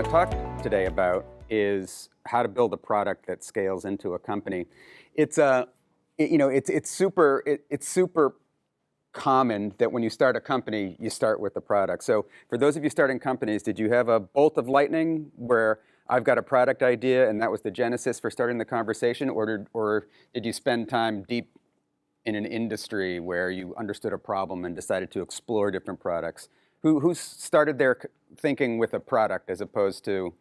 to talk today about is how to build a product that scales into a company. It's super common that when you start a company, you start with the product. So for those of you starting companies, did you have a bolt of lightning where I've got a product idea and that was the genesis for starting the conversation, or did you spend time deep in an industry where you understood a problem and decided to explore different products? Who started their thinking with a product as opposed to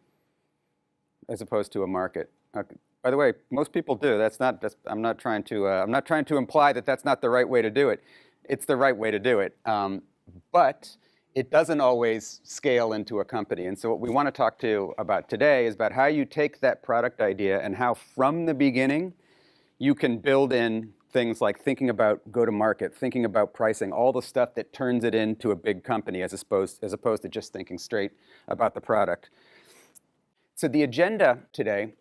a market? By the way, most people do. I'm not trying to imply that that's not the right way to do it. It's the right way to do it, but it doesn't always scale into a company. And so what we want to talk to you about today is about how you take that product idea and how from the beginning you can build in things like thinking about go-to-market, thinking about pricing, all the stuff that turns it into a big company as opposed to just thinking straight about the product. So the agenda today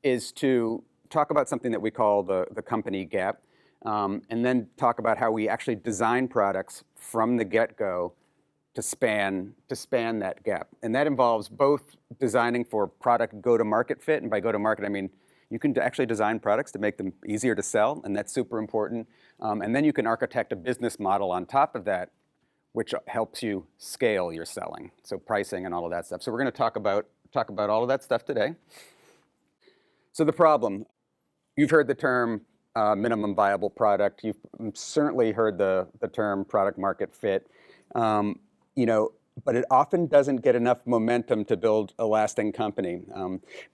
is to talk about something that we call the company gap, and then talk about how we actually design products from the get-go to span that gap. And that involves both designing for product go-to-market fit, and by go-to-market I mean you can actually design products to make them easier to sell, and that's super important. And then you can architect a business model on top of that, which helps you scale your selling, so pricing and all of that stuff. So we're going to talk about all of that stuff today. So the problem, you've heard the term minimum viable product. You've certainly heard the term product market fit. But it often doesn't get enough momentum to build a lasting company.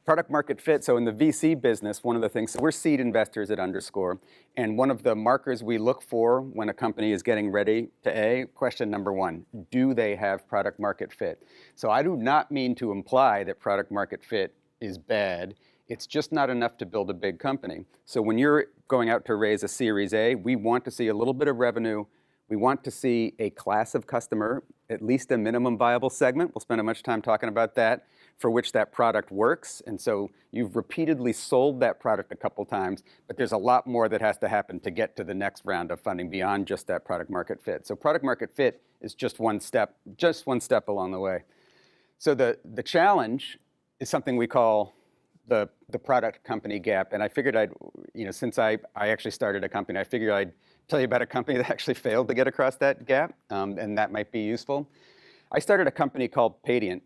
Product market fit, so in the VC business, one of the things, so we're seed investors at Underscore, and one of the markers we look for when a company is getting ready to question number one, do they have product market fit? So I do not mean to imply that product market fit is bad. It's just not enough to build a big company. So when you're going out to raise a Series A, we want to see a little bit of revenue. We want to see a class of customer, at least a minimum viable segment. We'll spend much time talking about that, for which that product works. And so you've repeatedly sold that product a couple times, but there's a lot more that has to happen to get to the next round of funding beyond just that product market fit. So product market fit is just one step along the way. So the challenge is something we call the product company gap. And I figured since I actually started a company, I figured I'd tell you about a company that actually failed to get across that gap, and that might be useful. I started a company called Paydiant.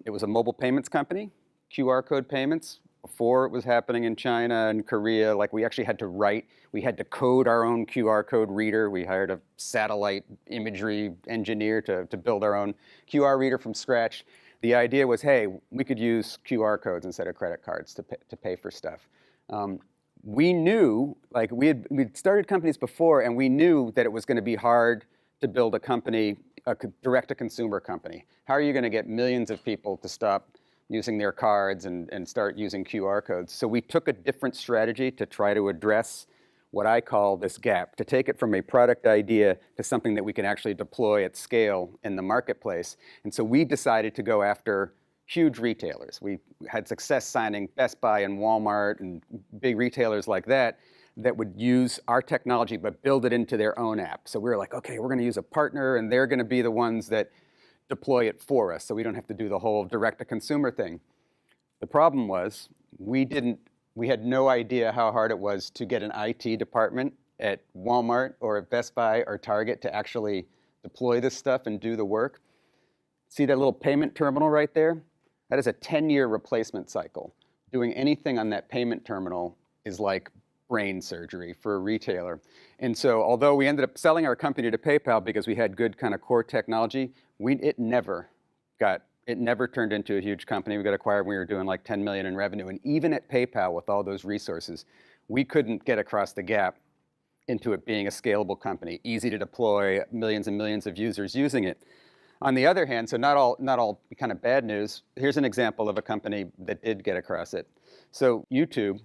It was a mobile payments company, QR code payments. Before it was happening in China and Korea, we actually had to code our own QR code reader. We hired a satellite imagery engineer to build our own QR reader from scratch. The idea was, hey, we could use QR codes instead of credit cards to pay for stuff. We knew, we'd started companies before, and we knew that it was going to be hard to build a company, a direct-to-consumer company. How are you going to get millions of people to stop using their cards and start using QR codes? So we took a different strategy to try to address what I call this gap, to take it from a product idea to something that we can actually deploy at scale in the marketplace. And so we decided to go after huge retailers. We had success signing Best Buy and Walmart and big retailers like that would use our technology but build it into their own app. So we were like, okay, we're going to use a partner and they're going to be the ones that deploy it for us so we don't have to do the whole direct-to-consumer thing. The problem was we had no idea how hard it was to get an IT department at Walmart or at Best Buy or Target to actually deploy this stuff and do the work. See that little payment terminal right there? That is a 10-year replacement cycle. Doing anything on that payment terminal is like brain surgery for a retailer. And so although we ended up selling our company to PayPal because we had good kind of core technology, it never turned into a huge company. We got acquired when we were doing like 10 million in revenue. And even at PayPal with all those resources, we couldn't get across the gap into it being a scalable company, easy to deploy, millions and millions of users using it. On the other hand, so not all kind of bad news, here's an example of a company that did get across it. So YouTube,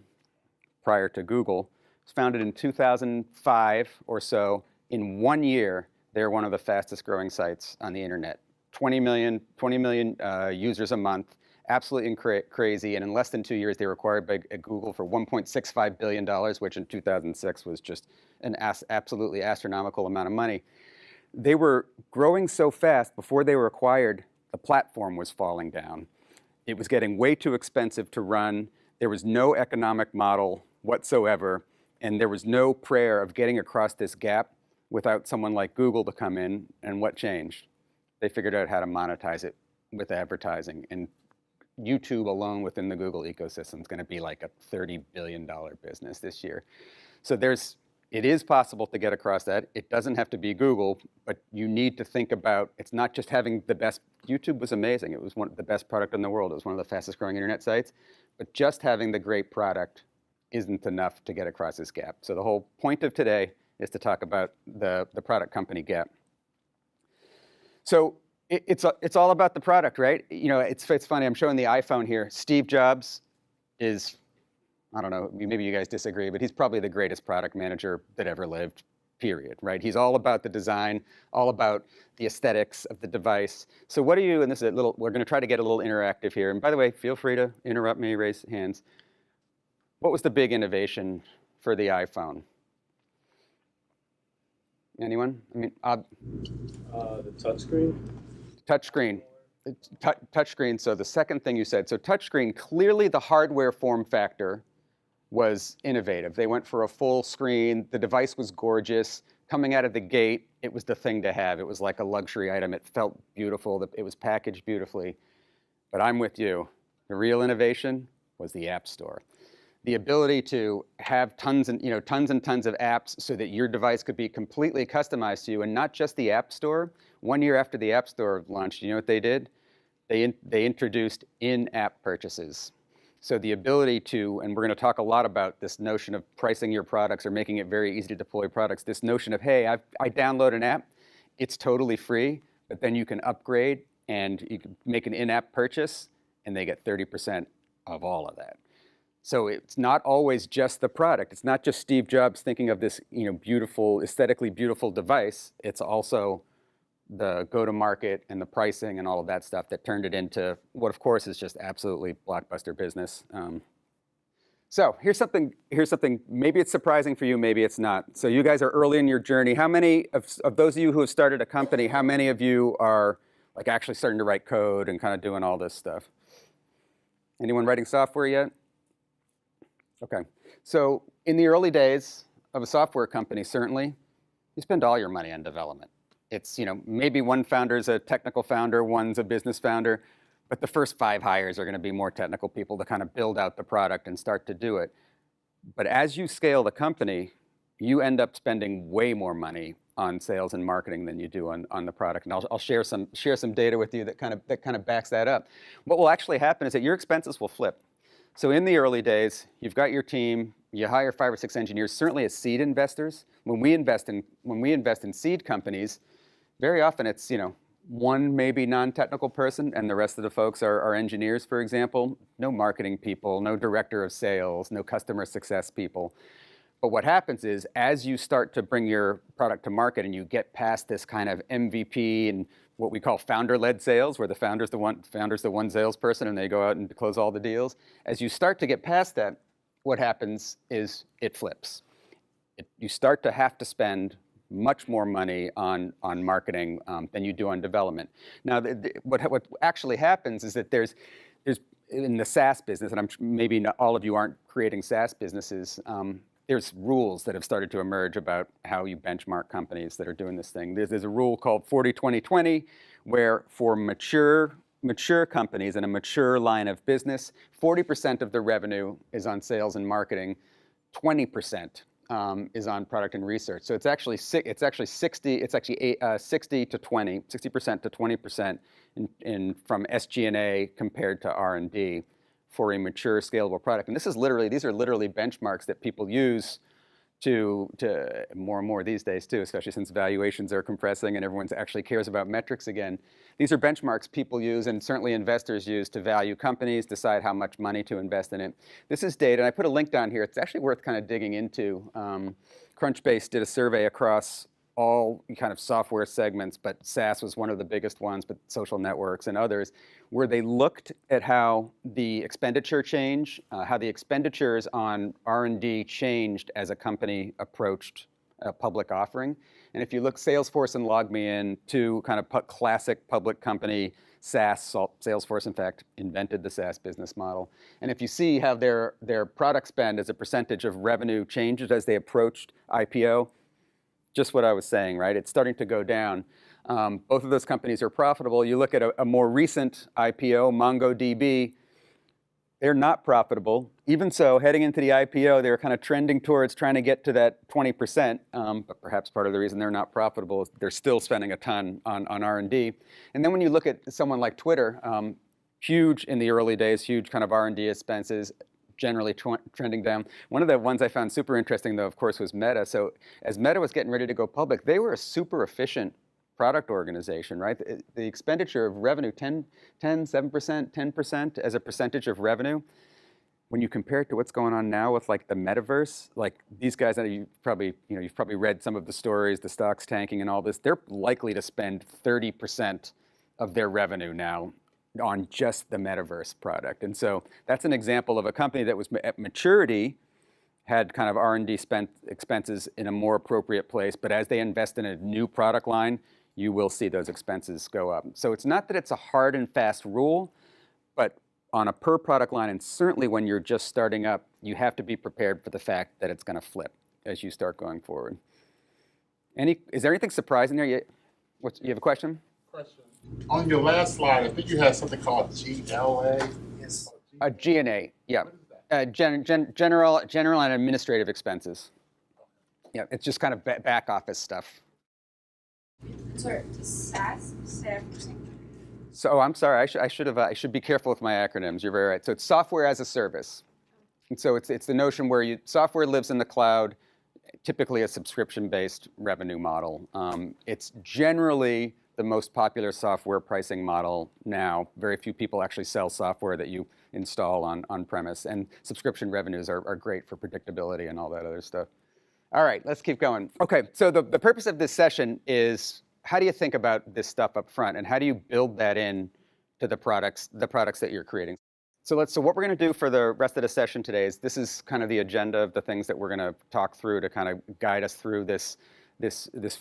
prior to Google, was founded in 2005 or so. In 1 year, they're one of the fastest growing sites on the internet. 20 million users a month, absolutely crazy. And in less than 2 years, they were acquired by Google for $1.65 billion, which in 2006 was just an absolutely astronomical amount of money. They were growing so fast, before they were acquired, the platform was falling down. It was getting way too expensive to run. There was no economic model whatsoever, and there was no prayer of getting across this gap without someone like Google to come in. And what changed? They figured out how to monetize it with advertising. And YouTube alone within the Google ecosystem is going to be like a $30 billion business this year. So it is possible to get across that. It doesn't have to be Google, but you need to think about, it's not just having the best. YouTube was amazing. It was one of the best product in the world. It was one of the fastest growing internet sites. But just having the great product isn't enough to get across this gap. So the whole point of today is to talk about the product company gap. So it's all about the product, right? You know, it's funny. I'm showing the iPhone here. Steve Jobs is, I don't know, maybe you guys disagree, but he's probably the greatest product manager that ever lived, period, right? He's all about the design, all about the aesthetics of the device. So what do you, and this is a little, we're going to try to get a little interactive here. And by the way, feel free to interrupt me, raise hands. What was the big innovation for the iPhone? Anyone? I mean, the touchscreen. Touchscreen. Touchscreen. So the second thing you said. So touchscreen. Clearly, the hardware form factor was innovative. They went for a full screen. The device was gorgeous. Coming out of the gate, it was the thing to have. It was like a luxury item. It felt beautiful. It was packaged beautifully. But I'm with you. The real innovation was the App Store. The ability to have tons and tons of apps so that your device could be completely customized to you, and not just the App Store. 1 year after the App Store launched, you know what they did? They introduced in-app purchases. So the ability to, and we're going to talk a lot about this notion of pricing your products or making it very easy to deploy products. This notion of, hey, I download an app, it's totally free, but then you can upgrade and you can make an in-app purchase, and they get 30% of all of that. So it's not always just the product. It's not just Steve Jobs thinking of this, beautiful, aesthetically beautiful device. It's also the go-to-market and the pricing and all of that stuff that turned it into what, of course, is just absolutely blockbuster business. So here's something. Maybe it's surprising for you. Maybe it's not. So you guys are early in your journey. How many of those of you who have started a company? How many of you are like actually starting to write code and kind of doing all this stuff? Anyone writing software yet? Okay, so in the early days of a software company, certainly, you spend all your money on development. It's, maybe one founder's a technical founder, one's a business founder, but the first 5 hires are going to be more technical people to kind of build out the product and start to do it. But as you scale the company, you end up spending way more money on sales and marketing than you do on the product. And I'll share some data with you that kind of backs that up. What will actually happen is that your expenses will flip. So in the early days, you've got your team, you hire 5 or 6 engineers, certainly as seed investors. When we invest in seed companies, very often it's, one maybe non-technical person, and the rest of the folks are engineers, for example. No marketing people, no director of sales, no customer success people. But what happens is, as you start to bring your product to market and you get past this kind of MVP and what we call founder-led sales, where the founder's the one salesperson and they go out and close all the deals. As you start to get past that, what happens is it flips. You start to have to spend much more money on marketing than you do on development. Now, what actually happens is that there's in the SaaS business, and maybe not all of you aren't creating SaaS businesses. There's rules that have started to emerge about how you benchmark companies that are doing this thing. There's a rule called 40-20-20, where for mature companies in a mature line of business, 40% of the revenue is on sales and marketing, 20% is on product and research. So it's actually 60 to 20, 60% to 20% from SG&A compared to R&D. For a mature, scalable product. And these are literally benchmarks that people use to more and more these days too, especially since valuations are compressing and everyone actually cares about metrics again. These are benchmarks people use and certainly investors use to value companies, decide how much money to invest in it. This is data, and I put a link down here. It's actually worth kind of digging into. Crunchbase did a survey across all kind of software segments, but SaaS was one of the biggest ones, but social networks and others, where they looked at how the expenditure changed, how the expenditures on R&D changed as a company approached a public offering. And if you look, Salesforce and LogMeIn, two kind of classic public company SaaS. Salesforce, in fact, invented the SaaS business model. And if you see how their product spend as a percentage of revenue changes as they approached IPO, just what I was saying, right? It's starting to go down. Both of those companies are profitable. You look at a more recent IPO, MongoDB, they're not profitable. Even so, heading into the IPO, they were kind of trending towards trying to get to that 20%, but perhaps part of the reason they're not profitable is they're still spending a ton on R&D. And then when you look at someone like Twitter, huge in the early days, huge kind of R&D expenses, generally trending down. One of the ones I found super interesting, though, of course, was Meta. So as Meta was getting ready to go public, they were a super efficient product organization, right? The expenditure of revenue, 7%, 10% as a percentage of revenue. When you compare it to what's going on now with like the metaverse, like these guys, you've probably read some of the stories, the stocks tanking and all this, they're likely to spend 30% of their revenue now on just the metaverse product. And so that's an example of a company that was at maturity, had kind of R&D expenses in a more appropriate place, but as they invest in a new product line, you will see those expenses go up. So it's not that it's a hard and fast rule, but on a per product line, and certainly when you're just starting up, you have to be prepared for the fact that it's going to flip as you start going forward. Is there anything surprising there? You have a question? Question. On your last slide, I think you had something called GLA. Yes. G&A, yeah. What is that? General and administrative expenses. Yeah, it's just kind of back office stuff. Sorry, SaaS, 7%. So I'm sorry, I should be careful with my acronyms. You're very right. So it's software as a service. And so it's the notion where software lives in the cloud, typically a subscription-based revenue model. It's generally the most popular software pricing model now. Very few people actually sell software that you install on-premise, and subscription revenues are great for predictability and all that other stuff. All right, let's keep going. Okay, so the purpose of this session is how do you think about this stuff up front, and how do you build that in to the products that you're creating? So what we're going to do for the rest of the session today is this is kind of the agenda of the things that we're going to talk through to kind of guide us through this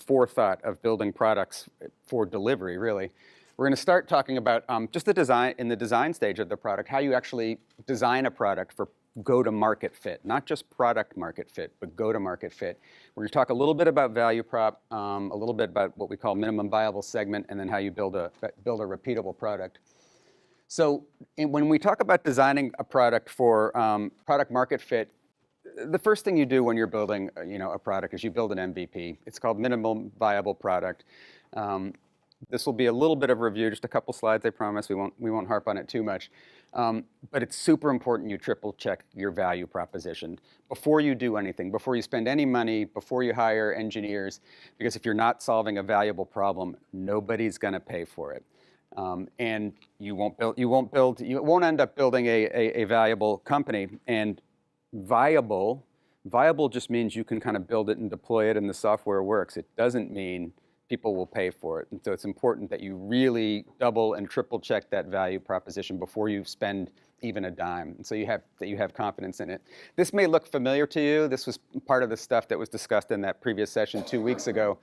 forethought of building products for delivery, really. We're going to start talking about just the design stage of the product, how you actually design a product for go-to-market fit, not just product market fit, but go-to-market fit. We're going to talk a little bit about value prop, a little bit about what we call minimum viable segment, and then how you build a repeatable product. So when we talk about designing a product for product market fit, the first thing you do when you're building a product is you build an MVP. It's called minimum viable product. This will be a little bit of a review, just a couple slides, I promise. We won't harp on it too much. But it's super important you triple check your value proposition before you do anything, before you spend any money, before you hire engineers, because if you're not solving a valuable problem, nobody's going to pay for it. And you won't end up building a valuable company. And viable just means you can kind of build it and deploy it and the software works. It doesn't mean people will pay for it. And so it's important that you really double and triple check that value proposition before you spend even a dime. And so you have confidence in it. This may look familiar to you. This was part of the stuff that was discussed in that previous session 2 weeks ago.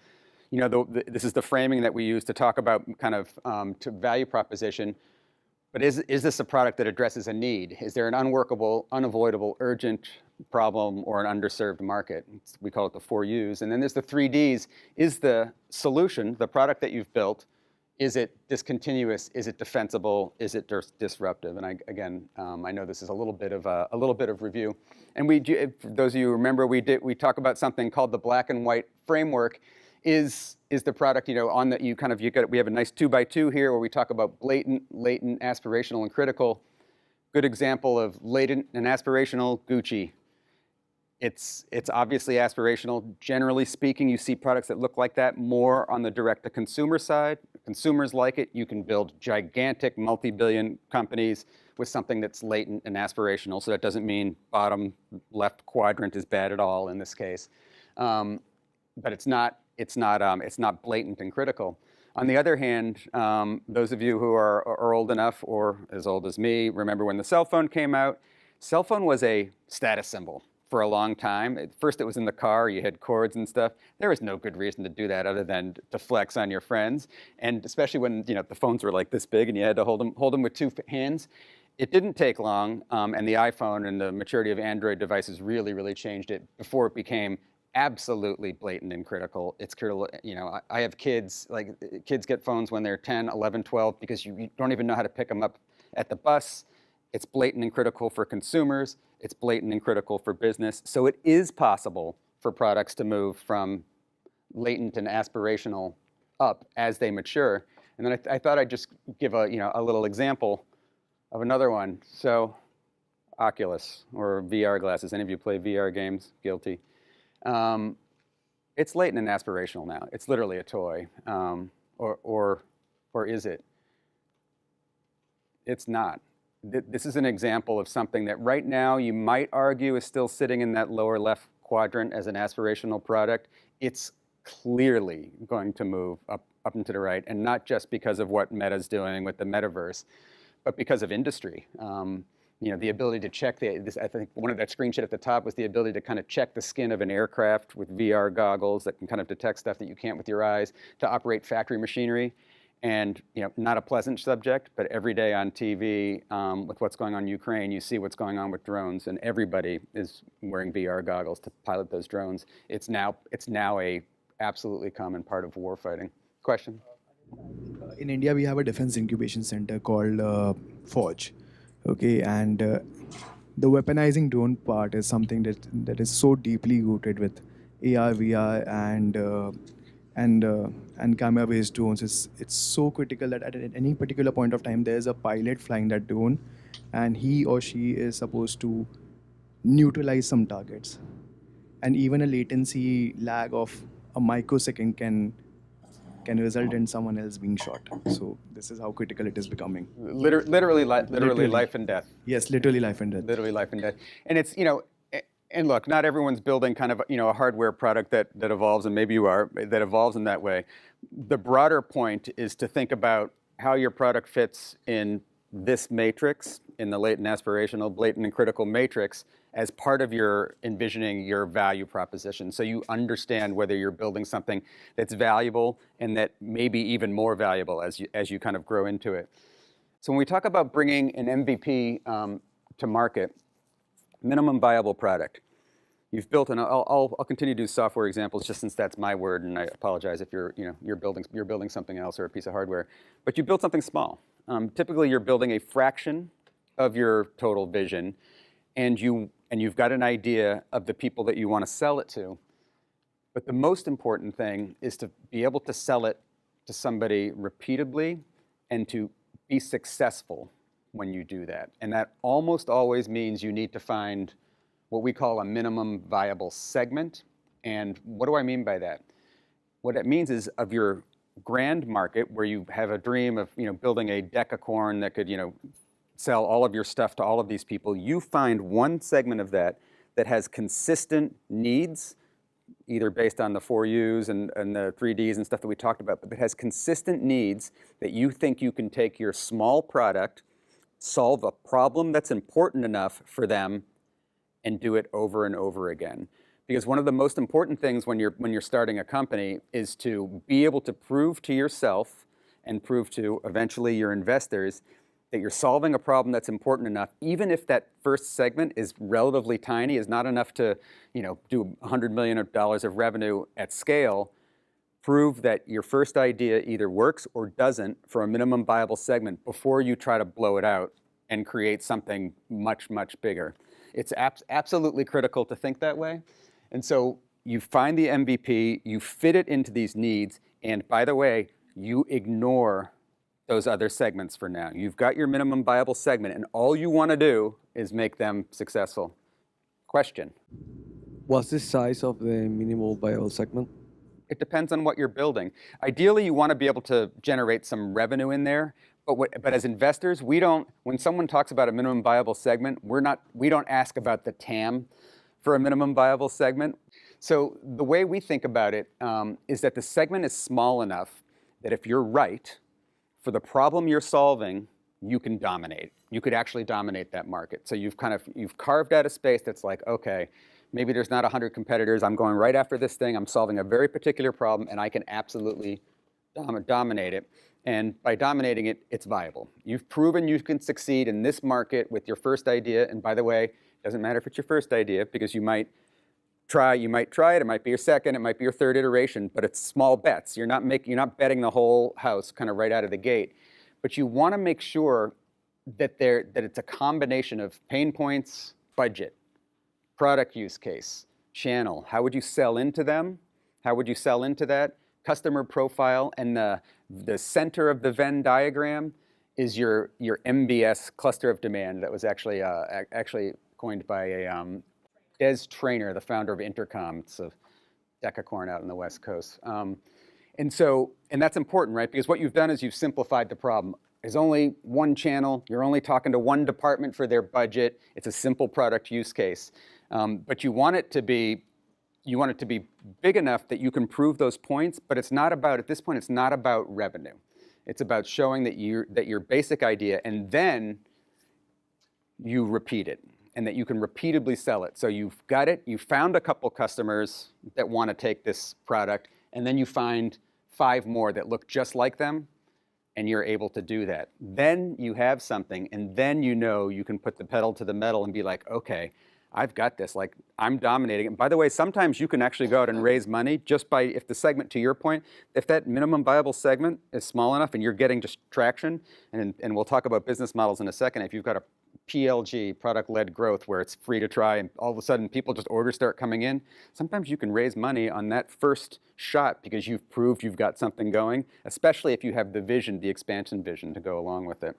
This is the framing that we use to talk about kind of to value proposition. But is this a product that addresses a need? Is there an unworkable, unavoidable, urgent problem or an underserved market? We call it the 4 U's. And then there's the 3 D's. Is the solution, the product that you've built, is it discontinuous? Is it defensible? Is it disruptive? And I know this is a little bit of review. And for those of you who remember, we talk about something called the black and white framework. Is the product, we have a nice 2x2 here where we talk about blatant, latent, aspirational, and critical. Good example of latent and aspirational, Gucci. It's obviously aspirational. Generally speaking, you see products that look like that more on the direct-to-consumer side. Consumers like it. You can build gigantic multi-billion companies with something that's latent and aspirational. So that doesn't mean bottom left quadrant is bad at all in this case. But it's not blatant and critical. On the other hand, those of you who are old enough or as old as me remember when the cell phone came out. Cell phone was a status symbol. for a long time. First, it was in the car, you had cords and stuff. There was no good reason to do that other than to flex on your friends. And especially when the phones were like this big and you had to hold them with two hands. It didn't take long, and the iPhone and the maturity of Android devices really, really changed it before it became absolutely blatant and critical. It's critical. I have kids, kids get phones when they're 10, 11, 12 because you don't even know how to pick them up at the bus. It's blatant and critical for consumers. It's blatant and critical for business. So it is possible for products to move from latent and aspirational up as they mature. And then I thought I'd just give a little example of another one. So Oculus or VR glasses. Any of you play VR games? Guilty. It's latent and aspirational now. It's literally a toy, or is it? It's not. This is an example of something that right now you might argue is still sitting in that lower left quadrant as an aspirational product. It's clearly going to move up and to the right, and not just because of what Meta's doing with the metaverse, but because of industry. The ability to check I think one of that screenshot at the top was the ability to kind of check the skin of an aircraft with VR goggles that can kind of detect stuff that you can't with your eyes, to operate factory machinery. And not a pleasant subject, but every day on TV, with what's going on in Ukraine, you see what's going on with drones, and everybody is wearing VR goggles to pilot those drones. It's now a absolutely common part of warfighting. Question? In India, we have a defense incubation center called Forge. Okay, and the weaponizing drone part is something that is so deeply rooted with AR, VR, and camera-based drones. It's so critical that at any particular point of time, there's a pilot flying that drone, and he or she is supposed to neutralize some targets. And even a latency lag of a microsecond can result in someone else being shot. So this is how critical it is becoming. Literally life and death. Yes, literally life and death. Literally life and death. And it's, and look, not everyone's building kind of, a hardware product that evolves, and maybe you are, that evolves in that way. The broader point is to think about how your product fits in this matrix, in the latent aspirational, blatant and critical matrix, as part of your envisioning your value proposition. So you understand whether you're building something that's valuable and that may be even more valuable as you kind of grow into it. So when we talk about bringing an MVP to market, minimum viable product, you've built, and I'll continue to do software examples just since that's my word, and I apologize if you're building something else or a piece of hardware, but you built something small. Typically, you're building a fraction of your total vision, and you've got an idea of the people that you want to sell it to. But the most important thing is to be able to sell it to somebody repeatedly and to be successful when you do that. And that almost always means you need to find what we call a minimum viable segment. And what do I mean by that? What it means is, of your grand market, where you have a dream of building a decacorn that could sell all of your stuff to all of these people, you find one segment of that has consistent needs, either based on the 4Us and the 3Ds and stuff that we talked about, but that has consistent needs that you think you can take your small product, solve a problem that's important enough for them, and do it over and over again. Because one of the most important things when you're starting a company is to be able to prove to yourself and prove to eventually your investors that you're solving a problem that's important enough, even if that first segment is relatively tiny, is not enough to do $100 million of revenue at scale. Prove that your first idea either works or doesn't for a minimum viable segment before you try to blow it out and create something much, much bigger. It's absolutely critical to think that way. And so you find the MVP, you fit it into these needs, and by the way, you ignore those other segments for now. You've got your minimum viable segment, and all you want to do is make them successful. Question? What's the size of the minimal viable segment? It depends on what you're building. Ideally, you want to be able to generate some revenue in there, but as investors, when someone talks about a minimum viable segment, we don't ask about the TAM for a minimum viable segment. So the way we think about it is that the segment is small enough that if you're right, for the problem you're solving, you can dominate. You could actually dominate that market. So you've carved out a space that's like, okay, Maybe there's not 100 competitors. I'm going right after this thing. I'm solving a very particular problem, and I can absolutely dominate it. And by dominating it, it's viable. You've proven you can succeed in this market with your first idea. And by the way, it doesn't matter if it's your first idea, because you might try it, it might be your second, it might be your third iteration, but it's small bets. You're not betting the whole house kind of right out of the gate. But you want to make sure that it's a combination of pain points, budget, product use case, channel. How would you sell into them? How would you sell into that? Customer profile, and the center of the Venn diagram is your MBS, cluster of demand, that was actually coined by a Des Traynor, the founder of Intercom. It's a decacorn out on the West Coast. And that's important, right? Because what you've done is you've simplified the problem. There's only one channel. You're only talking to one department for their budget. It's a simple product use case. But you want it to be big enough that you can prove those points, but it's not about, at this point, it's not about revenue. It's about showing that your basic idea, and then you repeat it, and that you can repeatably sell it. So you've got it, you found a couple customers that want to take this product, and then you find 5 more that look just like them, and you're able to do that. Then you have something, and then you know you can put the pedal to the metal and be like, okay, I've got this, like, I'm dominating. And by the way, sometimes you can actually go out and raise money just by, if the segment, to your point, if that minimum viable segment is small enough and you're getting just traction, and we'll talk about business models in a second, if you've got a PLG, product-led growth, where it's free to try and all of a sudden people just orders start coming in, sometimes you can raise money on that first shot because you've proved you've got something going, especially if you have the vision, the expansion vision to go along with it.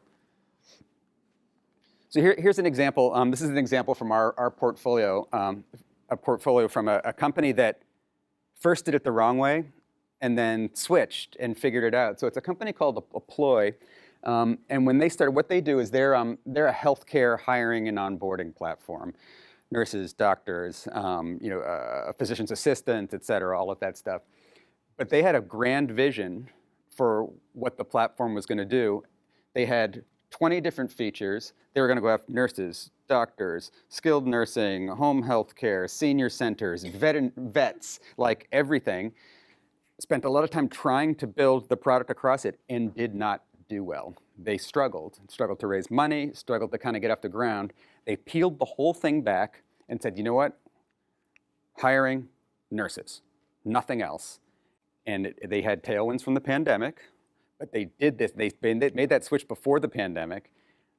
So here's an example. This is an example from our portfolio, a portfolio from a company that first did it the wrong way and then switched and figured it out. So it's a company called Aploy. And when they started, what they do is they're a healthcare hiring and onboarding platform. Nurses, doctors, physician's assistants, et cetera, all of that stuff. But they had a grand vision for what the platform was going to do. They had 20 different features. They were going to go after nurses, doctors, skilled nursing, home health care, senior centers, vets, like everything. Spent a lot of time trying to build the product across it and did not do well. They struggled to raise money, struggled to kind of get off the ground. They peeled the whole thing back and said, you know what? Hiring nurses, nothing else. And they had tailwinds from the pandemic, but they did this. They made that switch before the pandemic.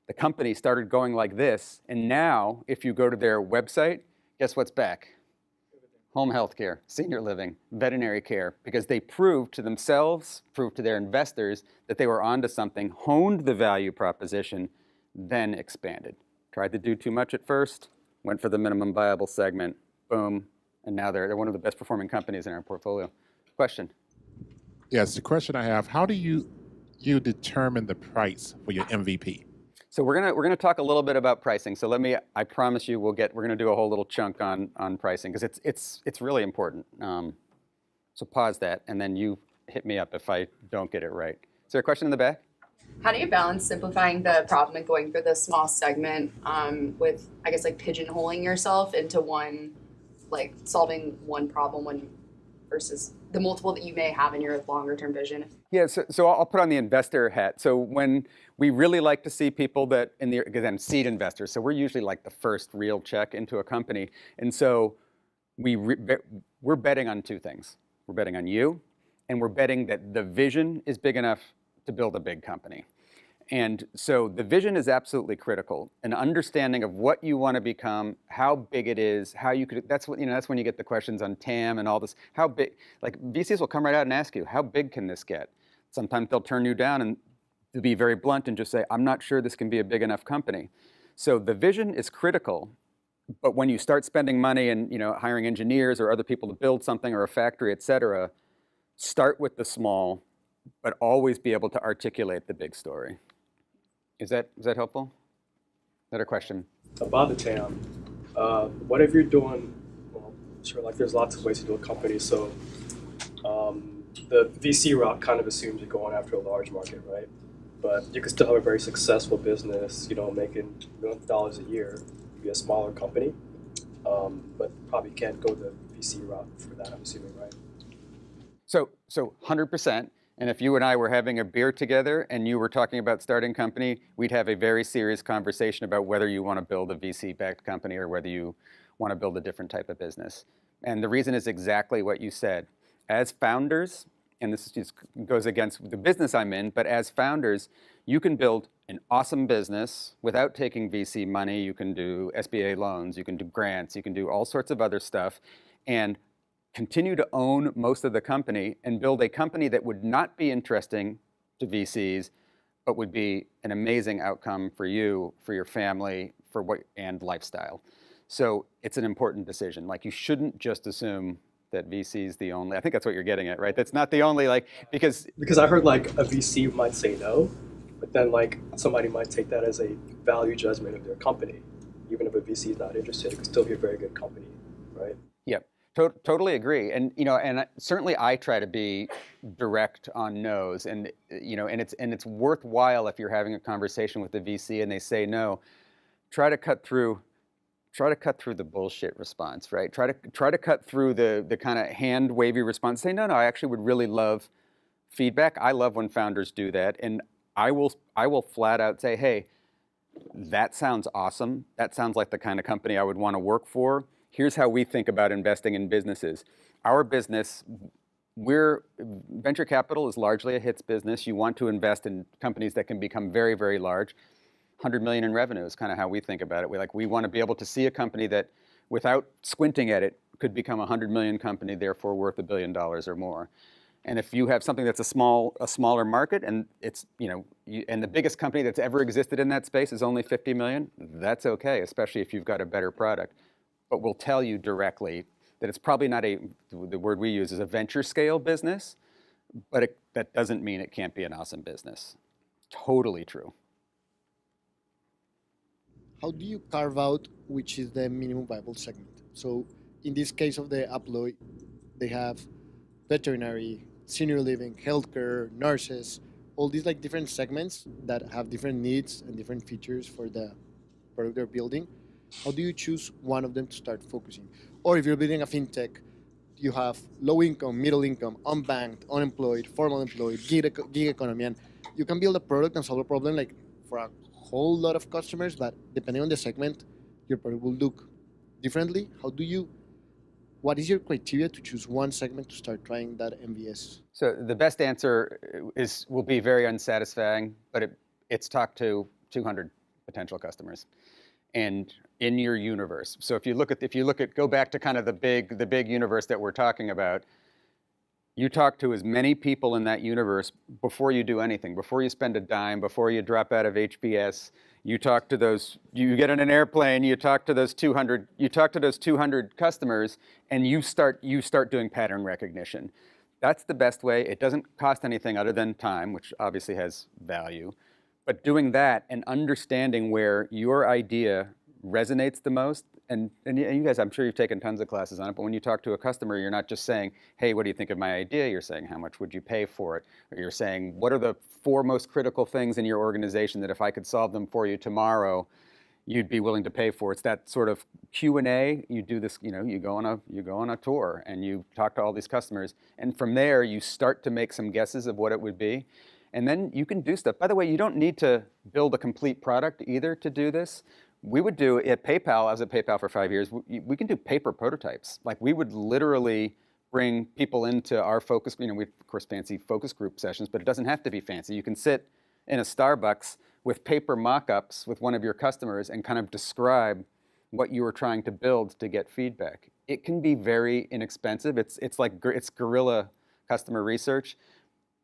The company started going like this, and now if you go to their website, guess what's back? Home health care, senior living, veterinary care, because they proved to themselves, proved to their investors that they were onto something, honed the value proposition, then expanded. Tried to do too much at first, went for the minimum viable segment, boom, and now they're one of the best performing companies in our portfolio. Question? Yes, the question I have, how do you determine the price for your MVP? So we're gonna talk a little bit about pricing. So I promise you we're gonna do a whole little chunk on pricing, because it's really important. So pause that, and then you hit me up if I don't get it right. Is there a question in the back? How do you balance simplifying the problem and going for the small segment with, I guess, like pigeonholing yourself into one, like solving one problem versus the multiple that you may have in your longer term vision? Yeah, so I'll put on the investor hat. So when we really like to see people that again, seed investors, so we're usually like the first real check into a company. And so we're betting on 2 things. We're betting on you, and we're betting that the vision is big enough to build a big company. And so the vision is absolutely critical. An understanding of what you want to become, how big it is, how you could, that's when you get the questions on TAM and all this. How big, like VCs will come right out and ask you, how big can this get? Sometimes they'll turn you down and to be very blunt and just say, I'm not sure this can be a big enough company. So the vision is critical, but when you start spending money and hiring engineers or other people to build something or a factory, et cetera, start with the small, but always be able to articulate the big story. Is that helpful? Is that a question? About the TAM, what if you're doing, well, sure, like there's lots of ways to do a company. So the VC route kind of assumes you're going after a large market, right? But you could still have a very successful business, making millions of dollars a year, be a smaller company. but probably can't go the VC route for that, I'm assuming, right? So 100%. And if you and I were having a beer together and you were talking about starting a company, we'd have a very serious conversation about whether you want to build a VC-backed company or whether you want to build a different type of business. And the reason is exactly what you said. As founders, and this just goes against the business I'm in, but as founders, you can build an awesome business without taking VC money. You can do SBA loans, you can do grants, you can do all sorts of other stuff, and continue to own most of the company and build a company that would not be interesting to VCs, but would be an amazing outcome for you, for your family, and lifestyle. So it's an important decision. Like, you shouldn't just assume that VC is the only, I think that's what you're getting at, right? That's not the only, because I heard like a VC might say no, but then like somebody might take that as a value judgment of their company. Even if a VC is not interested, it could still be a very good company, right? Yep. Totally agree. And certainly I try to be direct on no's, and it's worthwhile if you're having a conversation with the VC and they say no, try to cut through the bullshit response, right? Try to cut through the kind of hand wavy response. Say, no, I actually would really love feedback. I love when founders do that. And I will flat out say, hey, that sounds awesome. That sounds like the kind of company I would want to work for. Here's how we think about investing in businesses. Our business, venture capital is largely a hits business. You want to invest in companies that can become very, very large. 100 million in revenue is kind of how we think about it. We want to be able to see a company that, without squinting at it, could become a 100 million company, therefore worth $1 billion or more. And if you have something that's a smaller market, and it's and the biggest company that's ever existed in that space is only 50 million, that's okay, especially if you've got a better product. But we'll tell you directly that it's probably not the word we use is a venture scale business, but that doesn't mean it can't be an awesome business. Totally true. How do you carve out which is the minimum viable segment? So in this case of the Aploy, they have veterinary, senior living, healthcare, nurses, all these like different segments that have different needs and different features for the product they're building. How do you choose one of them to start focusing? Or if you're building a fintech, you have low income, middle income, unbanked, unemployed, formal employed, gig economy, and you can build a product and solve a problem like for a whole lot of customers, but depending on the segment, your product will look differently. What is your criteria to choose one segment to start trying that MVS? So the best answer will be very unsatisfying, but it's talk to 200 potential customers, and in your universe. So if you look at go back to kind of the big universe that we're talking about, you talk to as many people in that universe before you do anything, before you spend a dime, before you drop out of HBS. You talk to those. You get on an airplane. You talk to those 200. You talk to those 200 customers, and you start doing pattern recognition. That's the best way. It doesn't cost anything other than time, which obviously has value. But doing that and understanding where your idea resonates the most, and you guys, I'm sure you've taken tons of classes on it, but when you talk to a customer, you're not just saying, hey, what do you think of my idea? You're saying, how much would you pay for it? Or you're saying, what are the 4 most critical things in your organization that if I could solve them for you tomorrow, you'd be willing to pay for? It's that sort of Q&A. You do this, you go on a tour and you talk to all these customers, and from there you start to make some guesses of what it would be. And then you can do stuff. By the way, you don't need to build a complete product either to do this. We would do at PayPal, I was at PayPal for 5 years, we can do paper prototypes. Like, we would literally bring people into our focus, we of course fancy focus group sessions, but it doesn't have to be fancy. You can sit in a Starbucks with paper mock-ups with one of your customers and kind of describe what you were trying to build to get feedback. It can be very inexpensive. It's guerrilla customer research,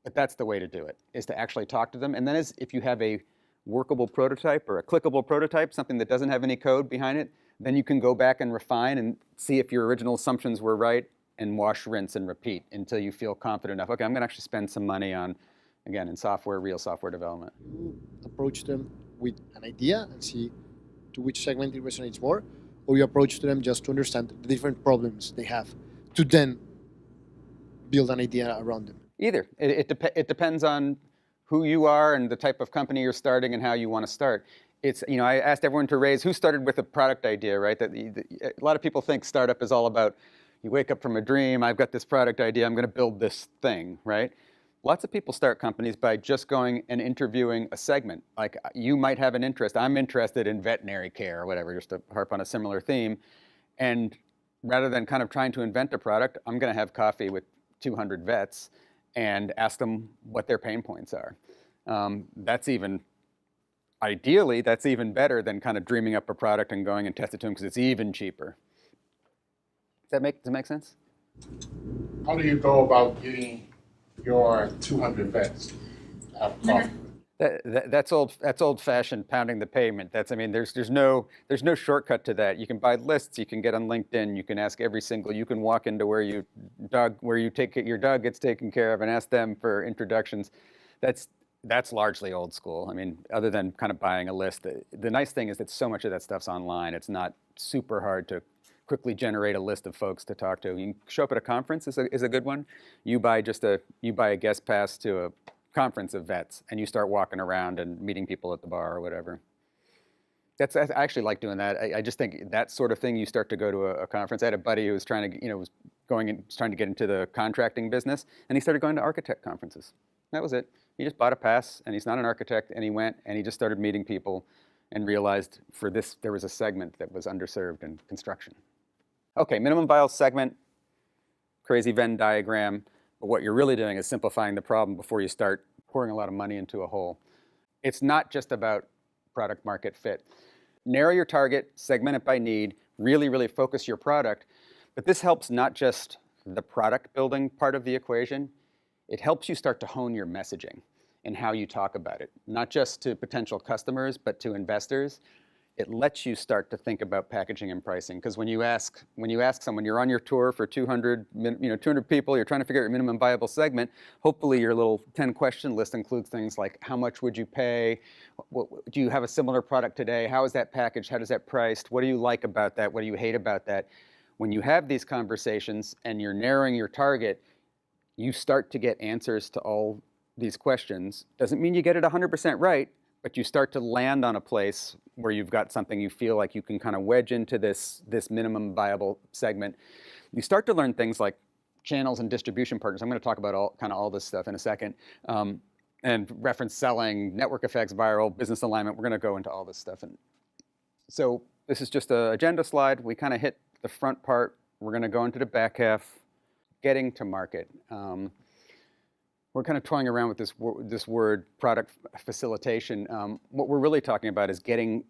but that's the way to do it, is to actually talk to them. And then if you have a workable prototype or a clickable prototype, something that doesn't have any code behind it, then you can go back and refine and see if your original assumptions were right, and wash, rinse, and repeat until you feel confident enough. Okay, I'm going to actually spend some money on, again, in real software development. You approach them with an idea and see to which segment it resonates more, or you approach them just to understand the different problems they have to then build an idea around them? Either. It depends on who you are and the type of company you're starting and how you want to start. it's, I asked everyone to raise who started with a product idea, right? A lot of people think startup is all about you wake up from a dream, I've got this product idea, I'm going to build this thing, right? Lots of people start companies by just going and interviewing a segment. Like you might have an interest, I'm interested in veterinary care or whatever, just to harp on a similar theme. And rather than kind of trying to invent a product, I'm going to have coffee with 200 vets and ask them what their pain points are. Ideally, that's even better than kind of dreaming up a product and going and test it to them because it's even cheaper. Does it make sense? How do you go about getting your 200 vets to have coffee? That's old-fashioned pounding the pavement. There's no shortcut to that. You can buy lists. You can get on LinkedIn. You can ask every single. You can walk into where your dog gets taken care of and ask them for introductions. That's largely old school. Other than kind of buying a list. The nice thing is that so much of that stuff's online. It's not super hard to quickly generate a list of folks to talk to. You can show up at a conference is a good one. You buy a guest pass to a conference of vets, and you start walking around and meeting people at the bar or whatever. I actually like doing that. I just think that sort of thing. You start to go to a conference. I had a buddy who was trying to get into the contracting business, and he started going to architect conferences. That was it. He just bought a pass, and he's not an architect, and he went and he just started meeting people, and realized for this there was a segment that was underserved in construction. Okay, minimum viable segment, crazy Venn diagram. But what you're really doing is simplifying the problem before you start pouring a lot of money into a hole. It's not just about product market fit. Narrow your target, segment it by need, really, really focus your product. But this helps not just the product building part of the equation, it helps you start to hone your messaging and how you talk about it, not just to potential customers, but to investors. It lets you start to think about packaging and pricing. Because when you ask someone, you're on your tour for 200 people, you're trying to figure out your minimum viable segment, hopefully your little 10-question list includes things like how much would you pay? Do you have a similar product today? How is that packaged? How does that priced? What do you like about that? What do you hate about that? When you have these conversations and you're narrowing your target, you start to get answers to all these questions. Doesn't mean you get it 100% right, but you start to land on a place where you've got something you feel like you can kind of wedge into this minimum viable segment. You start to learn things like channels and distribution partners. I'm going to talk about all this stuff in a second. And reference selling, network effects, viral, business alignment. We're going to go into all this stuff. And so this is just an agenda slide. We kind of hit the front part. We're going to go into the back half, getting to market. We're kind of toying around with this word product facilitation. What we're really talking about is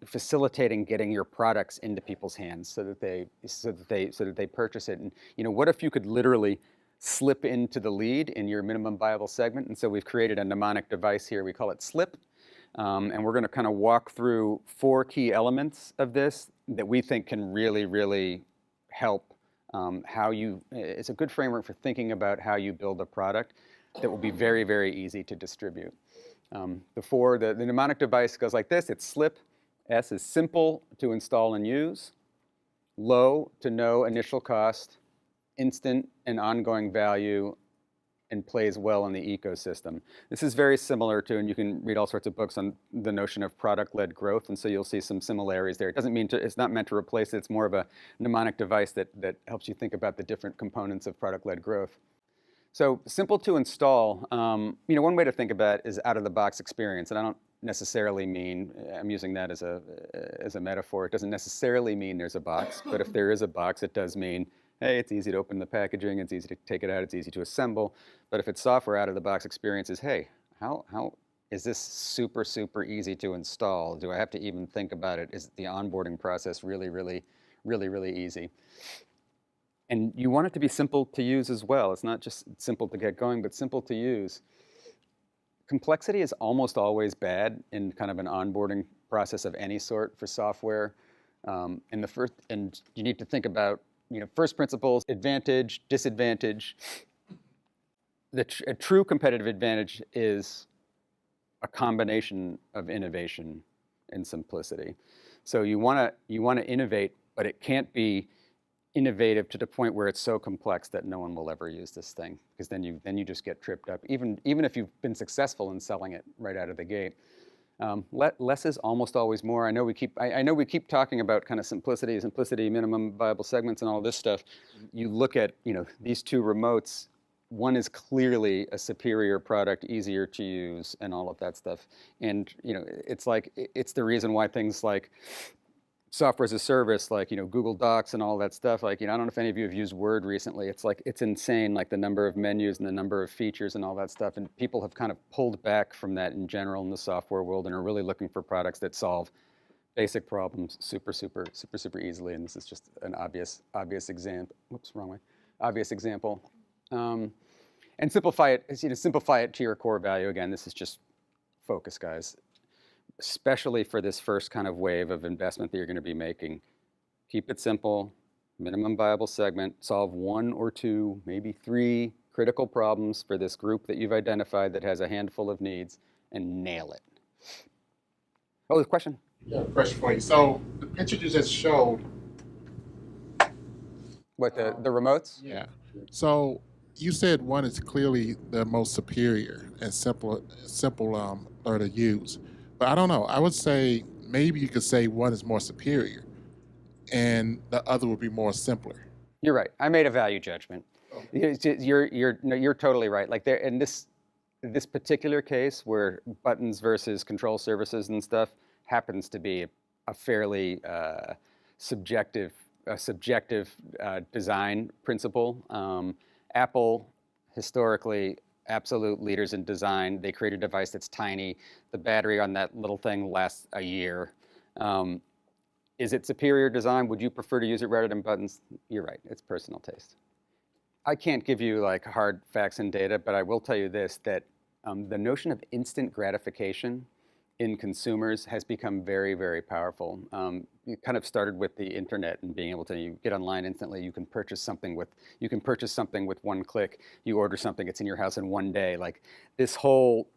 facilitating getting your products into people's hands so that they purchase it. And what if you could literally slip into the lead in your minimum viable segment? And so we've created a mnemonic device here. We call it SLIP. And we're going to kind of walk through 4 key elements of this that we think can really, really help it's a good framework for thinking about how you build a product that will be very, very easy to distribute. The mnemonic device goes like this. It's SLIP. S is simple to install and use, low to no initial cost, instant and ongoing value, and plays well in the ecosystem. This is very similar to, and you can read all sorts of books on the notion of product-led growth, and so you'll see some similarities there. It doesn't mean it's not meant to replace it. It's more of a mnemonic device that helps you think about the different components of product-led growth. So simple to install, one way to think about it is out-of-the-box experience, and I don't necessarily mean, I'm using that as a metaphor. It doesn't necessarily mean there's a box, but if there is a box, it does mean, hey, it's easy to open the packaging, it's easy to take it out, it's easy to assemble. But if it's software, out-of-the-box experience is, hey, how is this super, super easy to install? Do I have to even think about it? Is the onboarding process really, really, really, really easy? And you want it to be simple to use as well. It's not just simple to get going, but simple to use. Complexity is almost always bad in kind of an onboarding process of any sort for software. And you need to think about first principles, advantage, disadvantage. A true competitive advantage is a combination of innovation and simplicity. So you want to innovate, but it can't be innovative to the point where it's so complex that no one will ever use this thing, because then you just get tripped up, even if you've been successful in selling it right out of the gate. Less is almost always more. I know we keep talking about kind of simplicity, minimum viable segments, and all this stuff. You look at these two remotes. One is clearly a superior product, easier to use, and all of that stuff. And it's the reason why things like software as a service, like Google Docs and all that stuff. Like I don't know if any of you have used Word recently. It's insane, like the number of menus and the number of features and all that stuff. And people have kind of pulled back from that in general in the software world and are really looking for products that solve basic problems super easily. And this is just an obvious example. Whoops, wrong way. Obvious example. And simplify it to your core value. Again, this is just focus, guys. Especially for this first kind of wave of investment that you're going to be making. Keep it simple, minimum viable segment, solve 1 or 2, maybe 3 critical problems for this group that you've identified that has a handful of needs, and nail it. Oh, the question? Yeah, question for you. So the picture you just showed. What, the remotes? Yeah. So you said one is clearly the most superior and simple to use. But I don't know. I would say maybe you could say one is more superior and the other would be more simpler. You're right. I made a value judgment. Okay. You're totally right. Like there in this particular case where buttons versus control surfaces and stuff happens to be a fairly subjective design principle. Apple historically absolute leaders in design. They create a device that's tiny. The battery on that little thing lasts a year. Is it superior design? Would you prefer to use it rather than buttons? You're right. It's personal taste. I can't give you like hard facts and data, but I will tell you this, that the notion of instant gratification in consumers has become very powerful. It kind of started with the internet and being able to you get online instantly. You can purchase something with one click. You order something, it's in your house in one day. Like this whole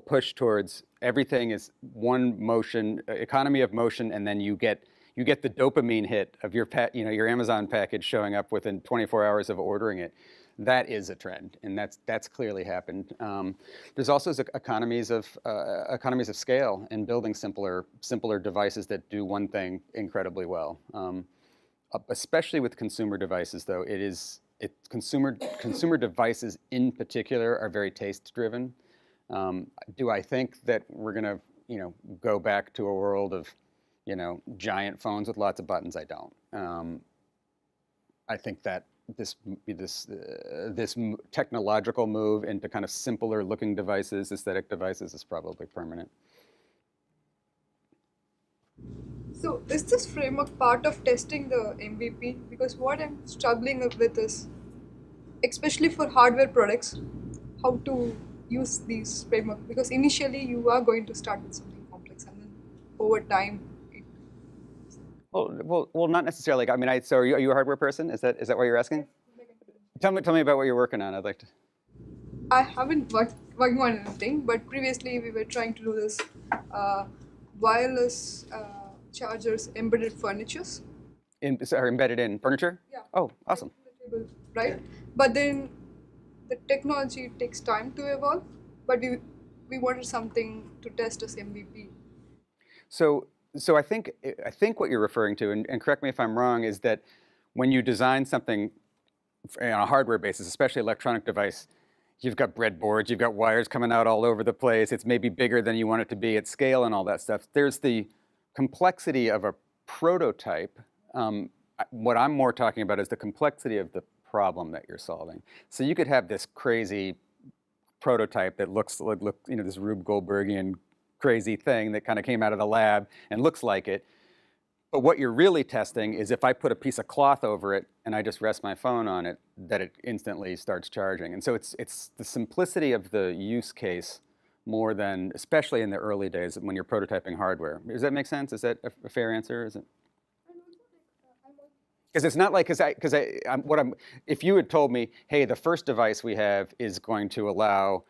push towards everything is one motion, economy of motion, and then you get the dopamine hit of your your Amazon package showing up within 24 hours of ordering it. That is a trend, and that's clearly happened. There's also economies of scale in building simpler devices that do one thing incredibly well. Especially with consumer devices, though, consumer devices in particular are very taste driven. Do I think that we're gonna go back to a world of giant phones with lots of buttons? I don't. I think that this technological move into kind of simpler looking devices, aesthetic devices, is probably permanent. So is this framework part of testing the MVP? Because what I'm struggling with is, especially for hardware products, how to use these framework. Because initially you are going to start with something complex, and then over time. Well, not necessarily. I mean, so are you a hardware person? Is that what you're asking? Tell me about what you're working on. I'd like to. I haven't working on anything, but previously we were trying to do this wireless chargers embedded furnitures. Embedded in furniture? Yeah. Oh, awesome. Right, but then the technology takes time to evolve. But we wanted something to test as MVP. So I think what you're referring to, and correct me if I'm wrong, is that when you design something on a hardware basis, especially electronic device, you've got breadboards, you've got wires coming out all over the place. It's maybe bigger than you want it to be at scale and all that stuff. There's the complexity of a prototype. What I'm more talking about is the complexity of the problem that you're solving. So you could have this crazy prototype that looks like this Rube Goldbergian crazy thing that kind of came out of the lab and looks like it. But what you're really testing is if I put a piece of cloth over it and I just rest my phone on it, that it instantly starts charging. And so it's the simplicity of the use case more than, especially in the early days when you're prototyping hardware. Does that make sense? Is that a fair answer? Is it? Because it's not like, if you had told me, hey, the first device we have is going to allow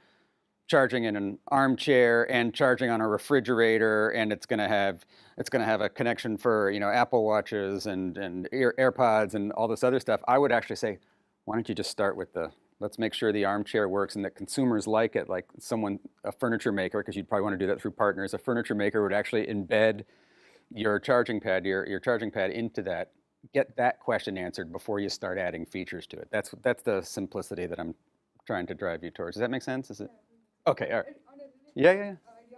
charging in an armchair and charging on a refrigerator, and it's going to have a connection for Apple Watches and AirPods and all this other stuff, I would actually say, why don't you just start with the Let's make sure the armchair works and that consumers like it, like a furniture maker, because you'd probably want to do that through partners. A furniture maker would actually embed your charging pad, your charging pad into that. Get that question answered before you start adding features to it. That's the simplicity that I'm trying to drive you towards. Does that make sense? Is it? Okay, all right. Yeah. Yeah,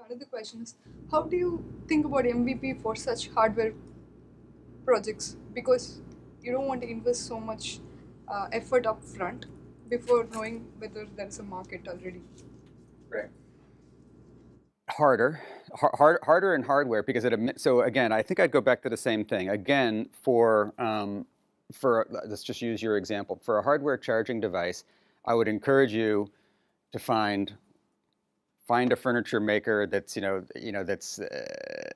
another question is, how do you think about MVP for such hardware projects? Because you don't want to invest so much effort up front before knowing whether there's a market already. Right. Harder in hardware because so again, I think I'd go back to the same thing. Again, for let's just use your example. For a hardware charging device, I would encourage you to find a furniture maker that's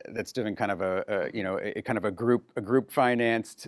that's doing kind of a group financed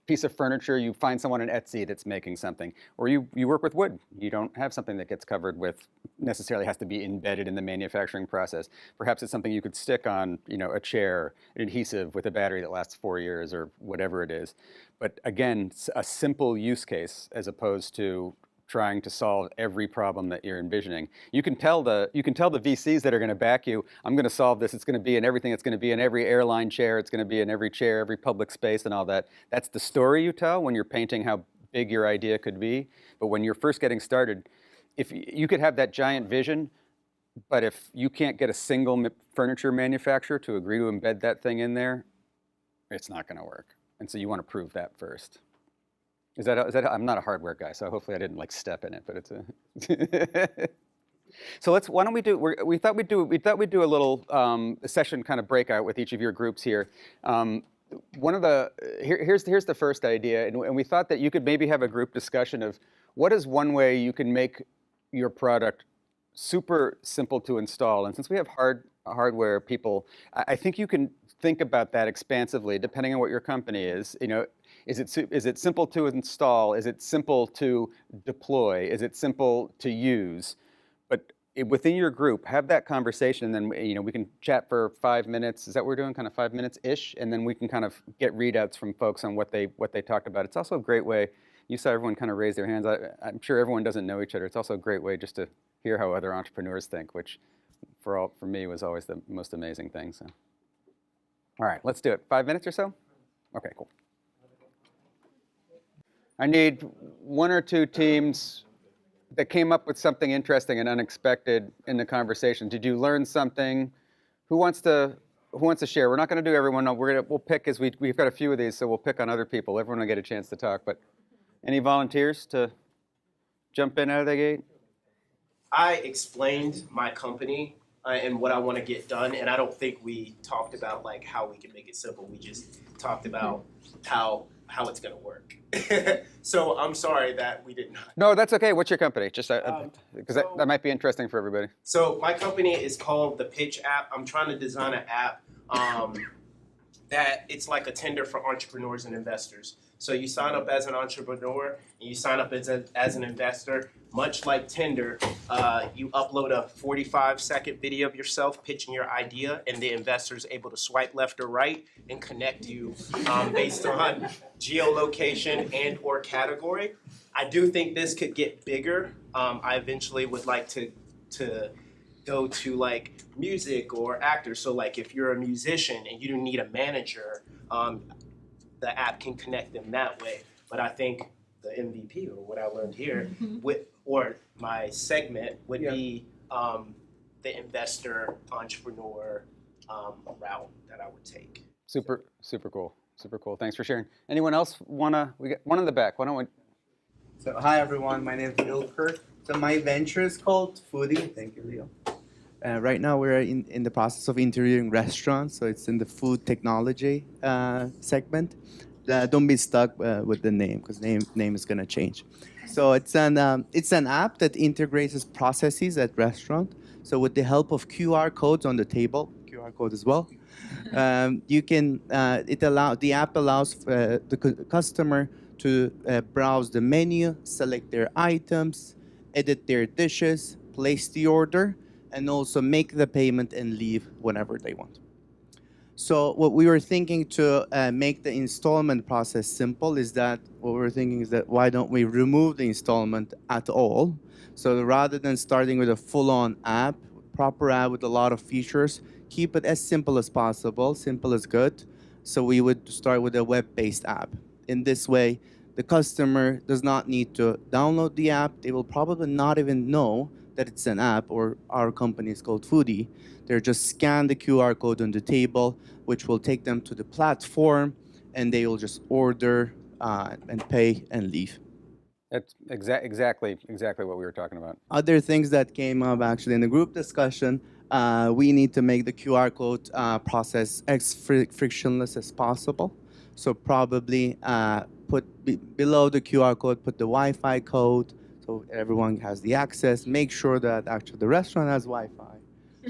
piece of furniture. You find someone on Etsy that's making something, or you work with wood. You don't have something that gets covered with necessarily has to be embedded in the manufacturing process. Perhaps it's something you could stick on a chair, an adhesive with a battery that lasts 4 years or whatever it is. But again, a simple use case as opposed to trying to solve every problem that you're envisioning. You can tell the VCs that are going to back you, I'm going to solve this. It's going to be in everything. It's going to be in every airline chair. It's going to be in every chair, every public space and all that. That's the story you tell when you're painting how big your idea could be. But when you're first getting started, if you could have that giant vision, but if you can't get a single furniture manufacturer to agree to embed that thing in there, it's not going to work. And so you want to prove that first. Is that I'm not a hardware guy, so hopefully I didn't step in it, but it's a. So why don't we do? We thought we'd do a little session kind of breakout with each of your groups here. Here's the first idea, and we thought that you could maybe have a group discussion of what is one way you can make your product super simple to install. And since we have hardware people, I think you can think about that expansively, depending on what your company is. Is it simple to install? Is it simple to deploy? Is it simple to use? But within your group, have that conversation, and then we can chat for 5 minutes. Is that what we're doing? Kind of 5 minutes ish, and then we can kind of get readouts from folks on what they talked about. It's also a great way. You saw everyone kind of raise their hands. I'm sure everyone doesn't know each other. It's also a great way just to hear how other entrepreneurs think, which for me was always the most amazing thing. So, all right, let's do it. 5 minutes or so. Okay, cool. I need 1 or 2 teams that came up with something interesting and unexpected in the conversation. Did you learn something? Who wants to share? We're not going to do everyone. No, we'll pick as we've got a few of these, so we'll pick on other people. Everyone will get a chance to talk. But any volunteers to jump in out of the gate? I explained my company and what I want to get done, and I don't think we talked about how we can make it simple. We just talked about how it's going to work. So I'm sorry that we did not. No, that's okay. What's your company? Just because that might be interesting for everybody. So my company is called the Pitch app. I'm trying to design an app that it's like a Tinder for entrepreneurs and investors. So you sign up as an entrepreneur and you sign up as an investor. Much like Tinder, you upload a 45-second video of yourself pitching your idea, and the investor is able to swipe left or right and connect you based on geolocation and or category. I do think this could get bigger. I eventually would like to go to music or actors. So if you're a musician and you don't need a manager, the app can connect them that way. But I think the MVP, or what I learned here, or my segment would be the investor, entrepreneur route that I would take. Super cool. Super cool. Thanks for sharing. Anyone else wanna? We got one in the back. Why don't we? So hi everyone, my name is Ilker. So my venture is called Foodie. Thank you, Leo. Right now we're in the process of interviewing restaurants, so it's in the food technology segment. Don't be stuck with the name, because name is gonna change. So it's an app that integrates processes at restaurant. So with the help of QR codes on the table, QR code as well, the app allows the customer to browse the menu, select their items, edit their dishes, place the order, and also make the payment and leave whenever they want. So what we were thinking to make the installment process simple is that what we're thinking is that why don't we remove the installment at all? So rather than starting with a full-on app, proper app with a lot of features, keep it as simple as possible. Simple is good. So we would start with a web-based app. In this way, the customer does not need to download the app. They will probably not even know that it's an app, or our company is called Foodie. They're just scan the QR code on the table, which will take them to the platform, and they will just order and pay and leave. That's exactly what we were talking about. Other things that came up actually in the group discussion, we need to make the QR code process as frictionless as possible. So probably put below the QR code, put the Wi-Fi code, so everyone has the access. Make sure that actually the restaurant has Wi-Fi,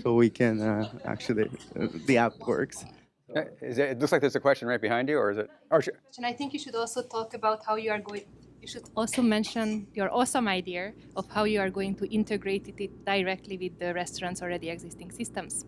so we can the app works. It looks like there's a question right behind you, or is it? Oh, sure. And I think you should also talk about how you are going. You should also mention your awesome idea of how you are going to integrate it directly with the restaurant's already existing systems,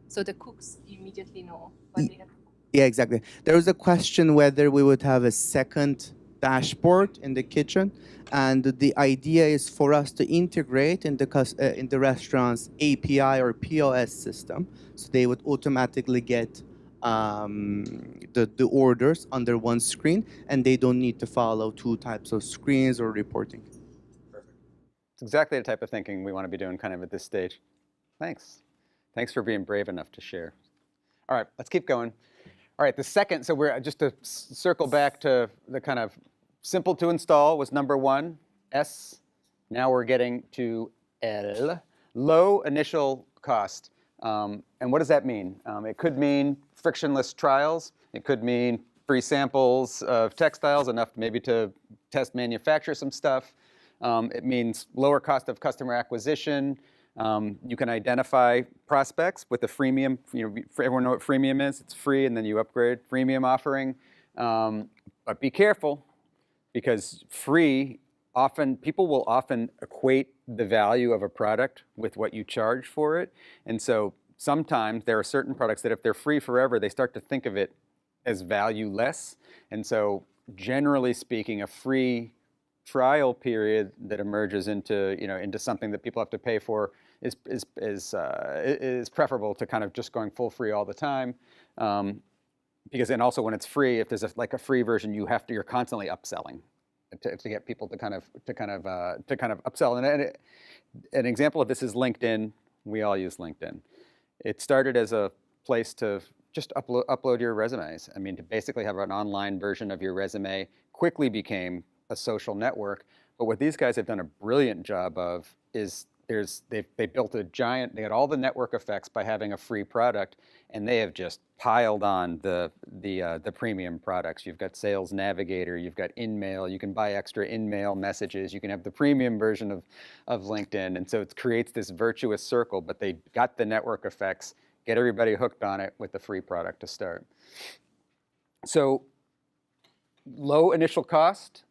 so the cooks immediately know what they have to cook. Yeah, exactly. There was a question whether we would have a second dashboard in the kitchen, and the idea is for us to integrate in the restaurant's API or POS system, so they would automatically get the orders under one screen, and they don't need to follow two types of screens or reporting. Perfect. It's exactly the type of thinking we want to be doing kind of at this stage. Thanks. Thanks for being brave enough to share. All right, let's keep going. All right, the second, so we're just to circle back to the kind of simple to install was number one, S. Now we're getting to L, low initial cost. And what does that mean? It could mean frictionless trials. It could mean free samples of textiles, enough maybe to test manufacture some stuff. It means lower cost of customer acquisition. You can identify prospects with a freemium. Everyone know what freemium is? It's free, and then you upgrade. Freemium offering. But be careful, because free, people will often equate the value of a product with what you charge for it. And so sometimes there are certain products that if they're free forever, they start to think of it as valueless. And so generally speaking, a free trial period that emerges into something that people have to pay for is preferable to kind of just going full free all the time. Because then also when it's free, if there's a free version, you're constantly upselling to get people to kind of upsell. And an example of this is LinkedIn. We all use LinkedIn. It started as a place to just upload your resumes. I mean, to basically have an online version of your resume quickly became a social network. But what these guys have done a brilliant job of is they built they had all the network effects by having a free product, and they have just piled on the premium products. You've got Sales Navigator, you've got InMail, you can buy extra InMail messages, you can have the premium version of LinkedIn, and so it creates this virtuous circle, but they got the network effects, get everybody hooked on it with the free product to start. So low initial cost,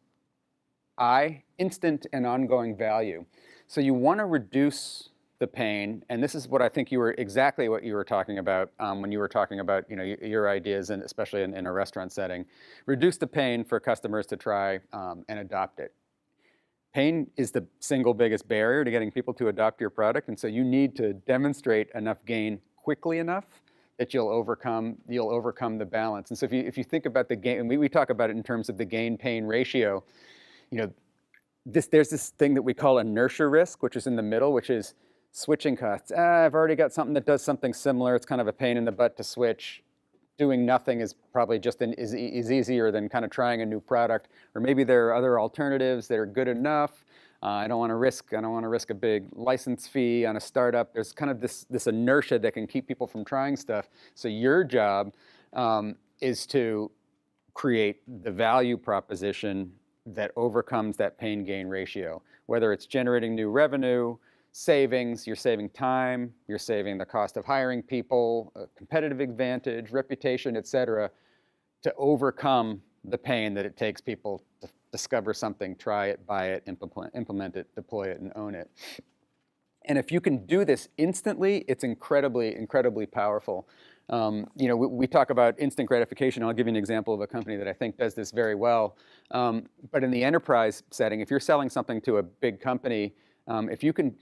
instant and ongoing value. So you want to reduce the pain, and this is what I think exactly what you were talking about when you were talking about your ideas, and especially in a restaurant setting. Reduce the pain for customers to try and adopt it. Pain is the single biggest barrier to getting people to adopt your product, and so you need to demonstrate enough gain quickly enough that you'll overcome the balance. And so if you think about the gain, and we talk about it in terms of the gain-pain ratio, there's this thing that we call inertia risk, which is in the middle, which is switching costs. I've already got something that does something similar. It's kind of a pain in the butt to switch. Doing nothing is probably is easier than kind of trying a new product. Or maybe there are other alternatives that are good enough. I don't want to risk a big license fee on a startup. There's kind of this inertia that can keep people from trying stuff. So your job is to create the value proposition that overcomes that pain-gain ratio. Whether it's generating new revenue, savings, you're saving time, you're saving the cost of hiring people, a competitive advantage, reputation, et cetera, to overcome the pain that it takes people to discover something, try it, buy it, implement it, deploy it, and own it. And if you can do this instantly, it's incredibly, incredibly powerful. We talk about instant gratification. I'll give you an example of a company that I think does this very well. But in the enterprise setting, if you're selling something to a big company, if you can,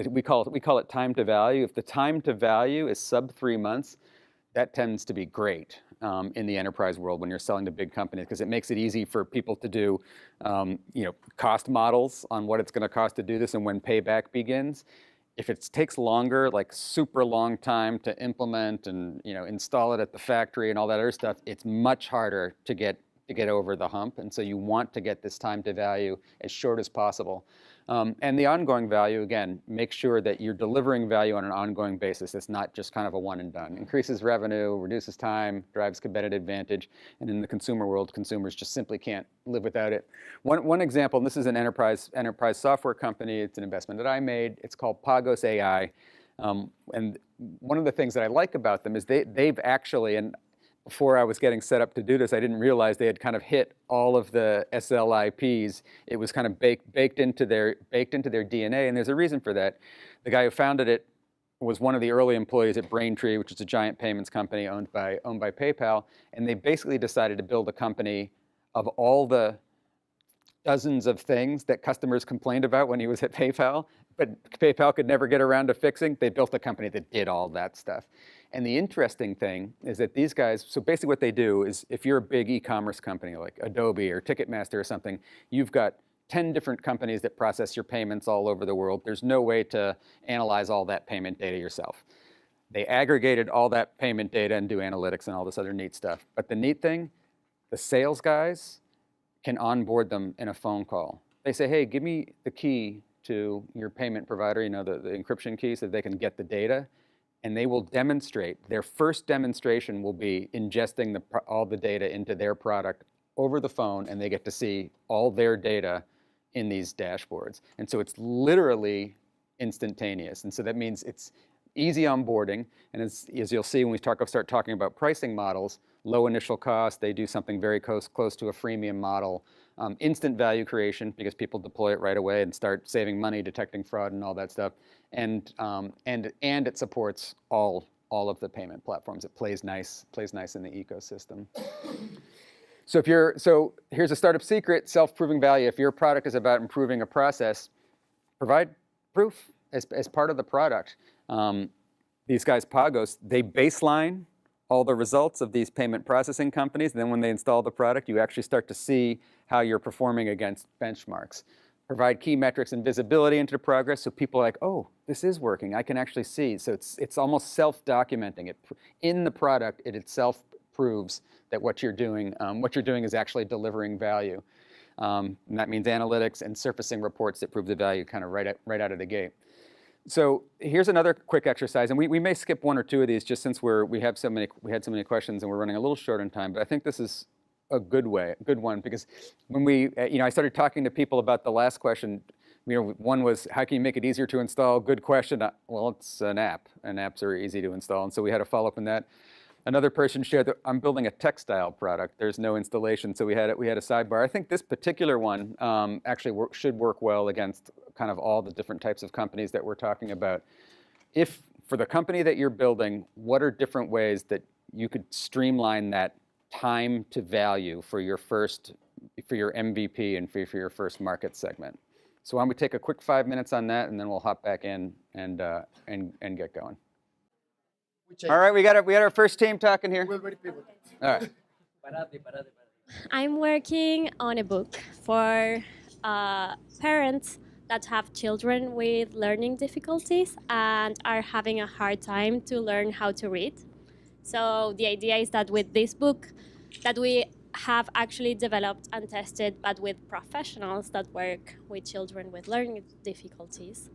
we call it time to value. If the time to value is sub 3 months, that tends to be great in the enterprise world when you're selling to big companies, because it makes it easy for people to do cost models on what it's going to cost to do this and when payback begins. If it takes longer, like super long time to implement and install it at the factory and all that other stuff, it's much harder to get over the hump. And so you want to get this time to value as short as possible. And the ongoing value, again, make sure that you're delivering value on an ongoing basis. It's not just kind of a one and done. Increases revenue, reduces time, drives competitive advantage. And in the consumer world, consumers just simply can't live without it. One example, and this is an enterprise software company. It's an investment that I made. It's called Pagos AI. And one of the things that I like about them is they've actually, and before I was getting set up to do this, I didn't realize they had kind of hit all of the SLIPs. It was kind of baked into their DNA, and there's a reason for that. The guy who founded it was one of the early employees at Braintree, which is a giant payments company owned by PayPal, and they basically decided to build a company of all the dozens of things that customers complained about when he was at PayPal, but PayPal could never get around to fixing. They built a company that did all that stuff. And the interesting thing is that these guys, so basically what they do is if you're a big e-commerce company like Adobe or Ticketmaster or something, you've got 10 different companies that process your payments all over the world. There's no way to analyze all that payment data yourself. They aggregated all that payment data and do analytics and all this other neat stuff. But the neat thing, the sales guys can onboard them in a phone call. They say, hey, give me the key to your payment provider, the encryption key, so they can get the data. And they will demonstrate, their first demonstration will be ingesting all the data into their product over the phone, and they get to see all their data in these dashboards. And so it's literally instantaneous. And so that means it's easy onboarding. And as you'll see when we start talking about pricing models, low initial cost, they do something very close to a freemium model. Instant value creation, because people deploy it right away and start saving money, detecting fraud and all that stuff. And it supports all of the payment platforms. It plays nice in the ecosystem. So here's a startup secret, self-proving value. If your product is about improving a process, provide proof as part of the product. These guys, Pagos, they baseline all the results of these payment processing companies. And then when they install the product, you actually start to see how you're performing against benchmarks. Provide key metrics and visibility into the progress, so people are like, oh, this is working. I can actually see. So it's almost self-documenting. In the product, it itself proves that what you're doing is actually delivering value. And that means analytics and surfacing reports that prove the value kind of right out of the gate. So here's another quick exercise, and we may skip one or two of these just since we had so many questions and we're running a little short on time. But I think this is a good one, because when I started talking to people about the last question, one was, how can you make it easier to install? Good question. Well, it's an app, and apps are easy to install, and so we had a follow-up on that. Another person shared that I'm building a textile product. There's no installation, so we had a sidebar. I think this particular one actually should work well against kind of all the different types of companies that we're talking about. If for the company that you're building, what are different ways that you could streamline that time to value for your MVP and for your first market segment? So why don't we take a quick 5 minutes on that, and then we'll hop back in and get going. All right, we got our first team talking here. All right. I'm working on a book for parents that have children with learning difficulties and are having a hard time to learn how to read. So the idea is that with this book that we have actually developed and tested, but with professionals that work with children with learning difficulties,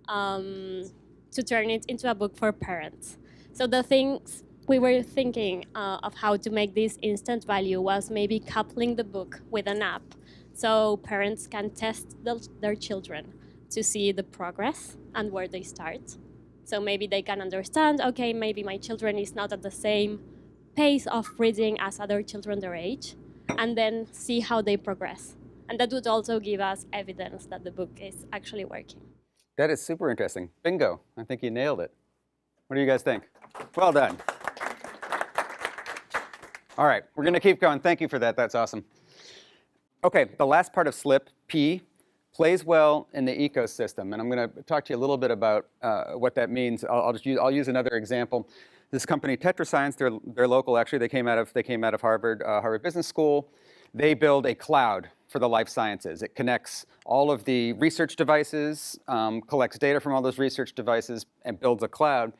to turn it into a book for parents. So the things we were thinking of how to make this instant value was maybe coupling the book with an app, so parents can test their children to see the progress and where they start. So maybe they can understand, okay, maybe my children is not at the same pace of reading as other children their age, and then see how they progress. And that would also give us evidence that the book is actually working. That is super interesting. Bingo. I think you nailed it. What do you guys think? Well done. All right, we're going to keep going. Thank you for that. That's awesome. Okay, the last part of SLIP, P, plays well in the ecosystem. And I'm going to talk to you a little bit about what that means. I'll use another example. This company, TetraScience, they're local actually. They came out of Harvard Business School. They build a cloud for the life sciences. It connects all of the research devices, collects data from all those research devices, and builds a cloud.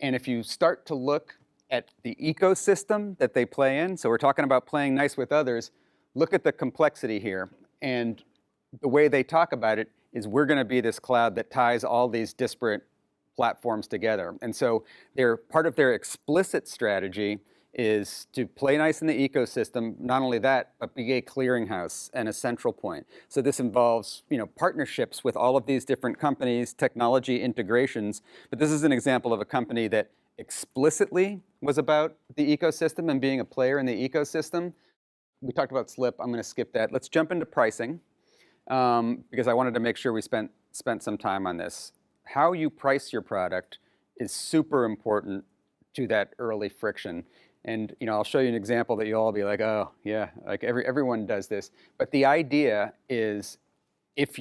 And if you start to look at the ecosystem that they play in, so we're talking about playing nice with others, look at the complexity here. And the way they talk about it is we're going to be this cloud that ties all these disparate platforms together. And so part of their explicit strategy is to play nice in the ecosystem, not only that, but be a clearinghouse and a central point. So this involves, partnerships with all of these different companies, technology integrations. But this is an example of a company that explicitly was about the ecosystem and being a player in the ecosystem. We talked about SLIP. I'm going to skip that. Let's jump into pricing because I wanted to make sure we spent some time on this. How you price your product is super important to that early friction. And I'll show you an example that you'll all be like, oh yeah, like everyone does this. But the idea is, if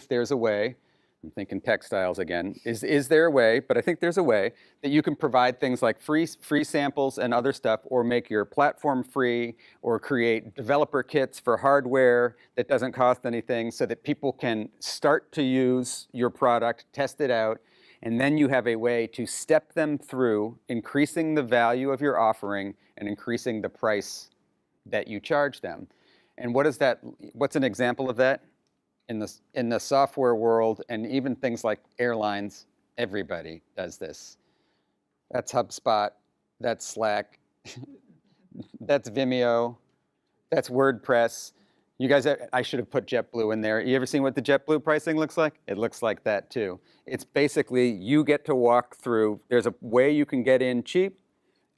there's a way, I'm thinking textiles again, is there a way, but I think there's a way that you can provide things like free samples and other stuff, or make your platform free, or create developer kits for hardware that doesn't cost anything so that people can start to use your product, test it out, and then you have a way to step them through increasing the value of your offering and increasing the price that you charge them. And what's an example of that? In the software world, and even things like airlines, everybody does this. That's HubSpot, that's Slack, that's Vimeo, that's WordPress. You guys, I should have put JetBlue in there. You ever seen what the JetBlue pricing looks like? It looks like that too. It's basically, you get to walk through, there's a way you can get in cheap,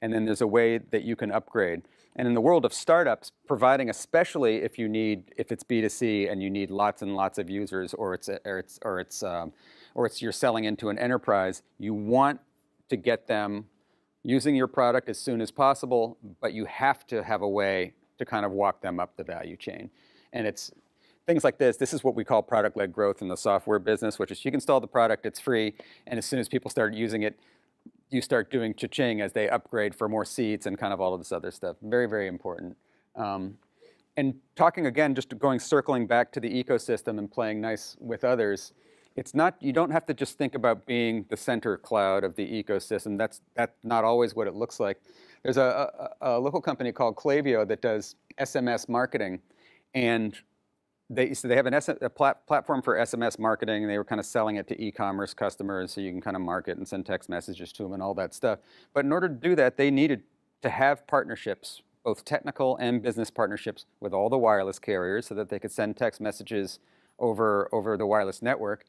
and then there's a way that you can upgrade. And in the world of startups, providing, especially if it's B2C and you need lots and lots of users, or it's you're selling into an enterprise, you want to get them using your product as soon as possible, but you have to have a way to kind of walk them up the value chain. And it's things like this. This is what we call product-led growth in the software business, which is you can install the product, it's free, and as soon as people start using it, you start doing cha-ching as they upgrade for more seats and kind of all of this other stuff. Very, very important. And talking again, circling back to the ecosystem and playing nice with others, you don't have to just think about being the center cloud of the ecosystem. That's not always what it looks like. There's a local company called Klaviyo that does SMS marketing, and they have a platform for SMS marketing, and they were kind of selling it to e-commerce customers, so you can kind of market and send text messages to them and all that stuff. But in order to do that, they needed to have partnerships, both technical and business partnerships, with all the wireless carriers so that they could send text messages over the wireless network.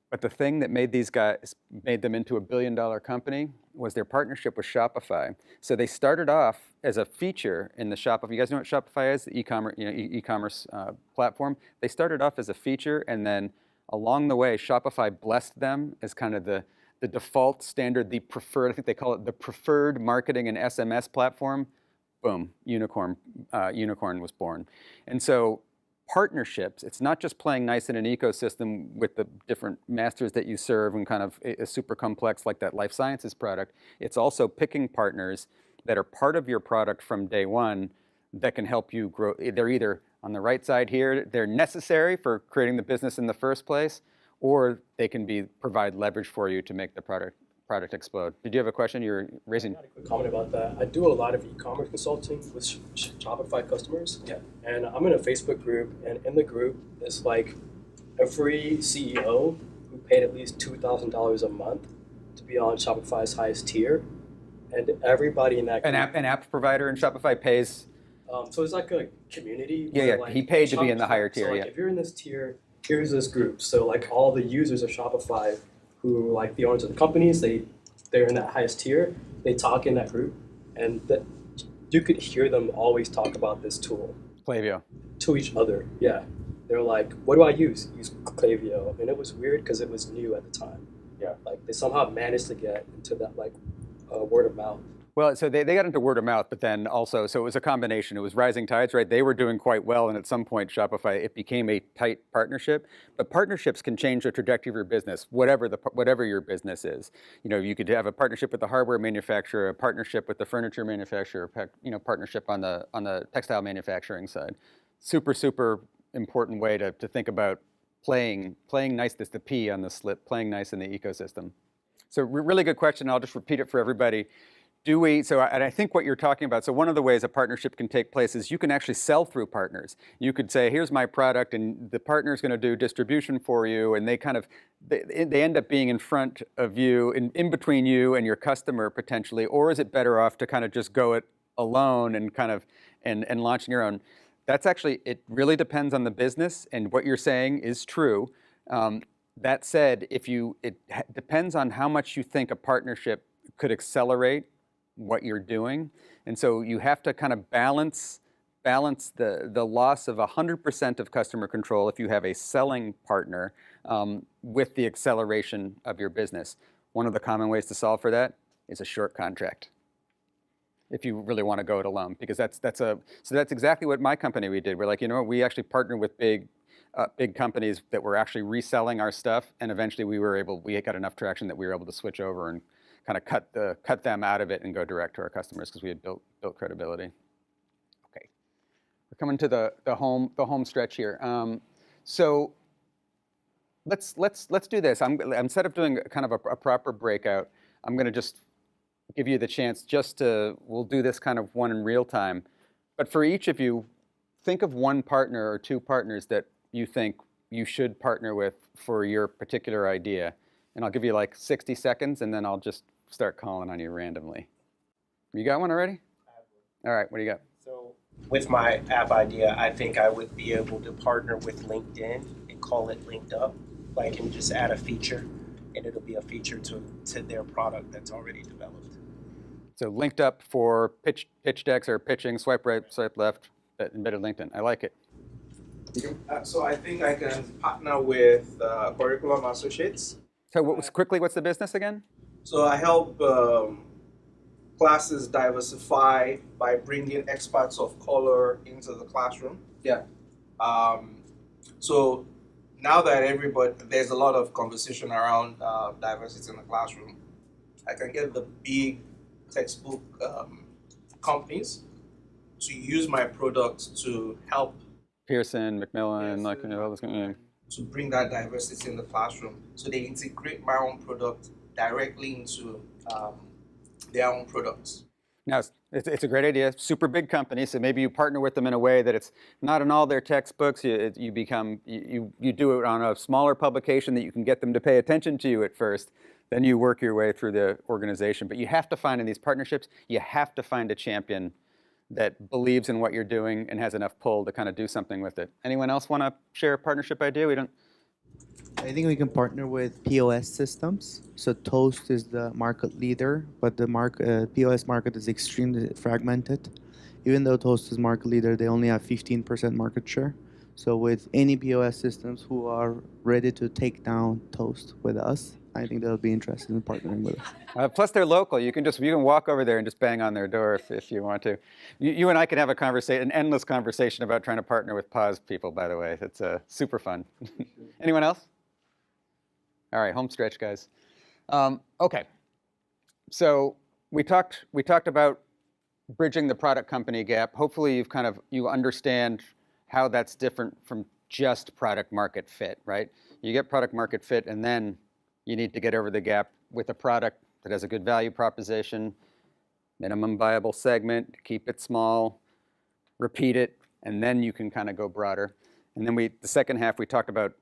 But the thing that made them into a billion-dollar company was their partnership with Shopify. So they started off as a feature in the Shopify. You guys know what Shopify is? The e-commerce platform. They started off as a feature, and then along the way, Shopify blessed them as kind of the default standard, the preferred. I think they call it the preferred marketing and SMS platform. Boom, unicorn was born. And so partnerships, it's not just playing nice in an ecosystem with the different masters that you serve and kind of a super complex like that life sciences product. It's also picking partners that are part of your product from day one that can help you grow. They're either on the right side here, they're necessary for creating the business in the first place, or they can provide leverage for you to make the product explode. Did you have a question? You were raising. I had a quick comment about that. I do a lot of e-commerce consulting with Shopify customers. Yeah. And I'm in a Facebook group, and in the group, it's like every CEO who paid at least $2,000 a month to be on Shopify's highest tier, and everybody in that group, an app provider in Shopify pays. So it's like a community. Yeah, where, he paid to be in the higher tier. So if you're in this tier, here's this group. So like all the users of Shopify who like the owners of the companies, they're in that highest tier, they talk in that group, and that you could hear them always talk about this tool. Klaviyo. To each other, yeah. They're like, what do I use? Use Klaviyo. And it was weird because it was new at the time. Yeah. Like they somehow managed to get into that like word of mouth. Well, so they got into word of mouth, but then also, so it was a combination. It was rising tides, right? They were doing quite well, and at some point, Shopify, it became a tight partnership. But partnerships can change the trajectory of your business, whatever your business is. You know, you could have a partnership with the hardware manufacturer, a partnership with the furniture manufacturer, partnership on the textile manufacturing side. Super important way to think about playing nice. That's the P on the slip, playing nice in the ecosystem. So really good question. I'll just repeat it for everybody. And I think what you're talking about, so one of the ways a partnership can take place is you can actually sell through partners. You could say, here's my product, and the partner's going to do distribution for you, and they end up being in front of you, in between you and your customer potentially, or is it better off to kind of just go it alone and and launching your own? That's actually, it really depends on the business, and what you're saying is true. That said, it depends on how much you think a partnership could accelerate what you're doing. And so you have to kind of balance the loss of 100% of customer control if you have a selling partner with the acceleration of your business. One of the common ways to solve for that is a short contract, if you really want to go it alone, because that's exactly what my company we did. We're like, you know what, we actually partnered with big companies that were actually reselling our stuff, and eventually we got enough traction that we were able to switch over and kind of cut them out of it and go direct to our customers because we had built credibility. Okay, we're coming to the home stretch here. So let's do this. Instead of doing kind of a proper breakout, I'm going to just give you the chance we'll do this kind of one in real time. But for each of you, think of one partner or two partners that you think you should partner with for your particular idea. And I'll give you like 60 seconds, and then I'll just start calling on you randomly. You got one already? All right, what do you got? So with my app idea, I think I would be able to partner with LinkedIn and call it Linked Up. Like, and just add a feature, and it'll be a feature to their product that's already developed. So Linked Up for pitch decks or pitching, swipe right, swipe left, embedded LinkedIn. I like it. So I think I can partner with Curriculum Associates. So what's the business again? So I help classes diversify by bringing experts of color into the classroom. Yeah. So now that there's a lot of conversation around diversity in the classroom, I can get the big textbook companies to use my product to help Pearson, Macmillan, all this kind of. To bring that diversity in the classroom. So they integrate my own product directly into their own products. Now, it's a great idea. Super big company, so maybe you partner with them in a way that it's not in all their textbooks. You do it on a smaller publication that you can get them to pay attention to you at first. Then you work your way through the organization. But you have to find in these partnerships, you have to find a champion that believes in what you're doing and has enough pull to kind of do something with it. Anyone else want to share a partnership idea? I think we can partner with POS systems. So Toast is the market leader, but the POS market is extremely fragmented. Even though Toast is market leader, they only have 15% market share. So with any POS systems who are ready to take down Toast with us, I think they'll be interested in partnering with us. Plus, they're local. You can walk over there and just bang on their door if you want to. You and I can have an endless conversation about trying to partner with POS people. By the way, it's super fun. Anyone else? All right, home stretch, guys. Okay, so we talked about bridging the product company gap. Hopefully, you understand how that's different from just product market fit, right? You get product market fit, and then you need to get over the gap with a product that has a good value proposition, minimum viable segment, keep it small, repeat it, and then you can kind of go broader. And then the second half, we talked about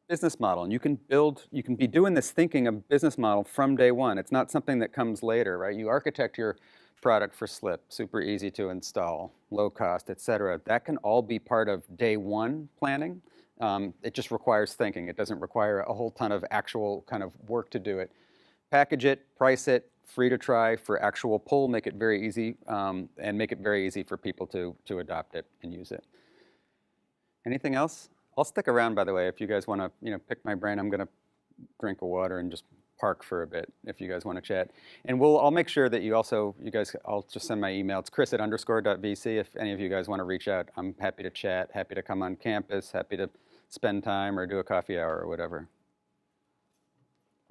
business model. And you can be doing this thinking of business model from day one. It's not something that comes later, right? You architect your product for Slip, super easy to install, low cost, et cetera. That can all be part of day one planning. It just requires thinking. It doesn't require a whole ton of actual kind of work to do it. Package it, price it, free to try for actual pull, make it very easy, and make it very easy for people to adopt it and use it. Anything else? I'll stick around, by the way, if you guys want to pick my brain. I'm going to drink a water and just park for a bit if you guys want to chat. And I'll make sure that I'll just send my email. It's chris@_.vc. If any of you guys want to reach out, I'm happy to chat, happy to come on campus, happy to spend time or do a coffee hour or whatever.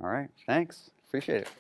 All right, thanks. Appreciate it.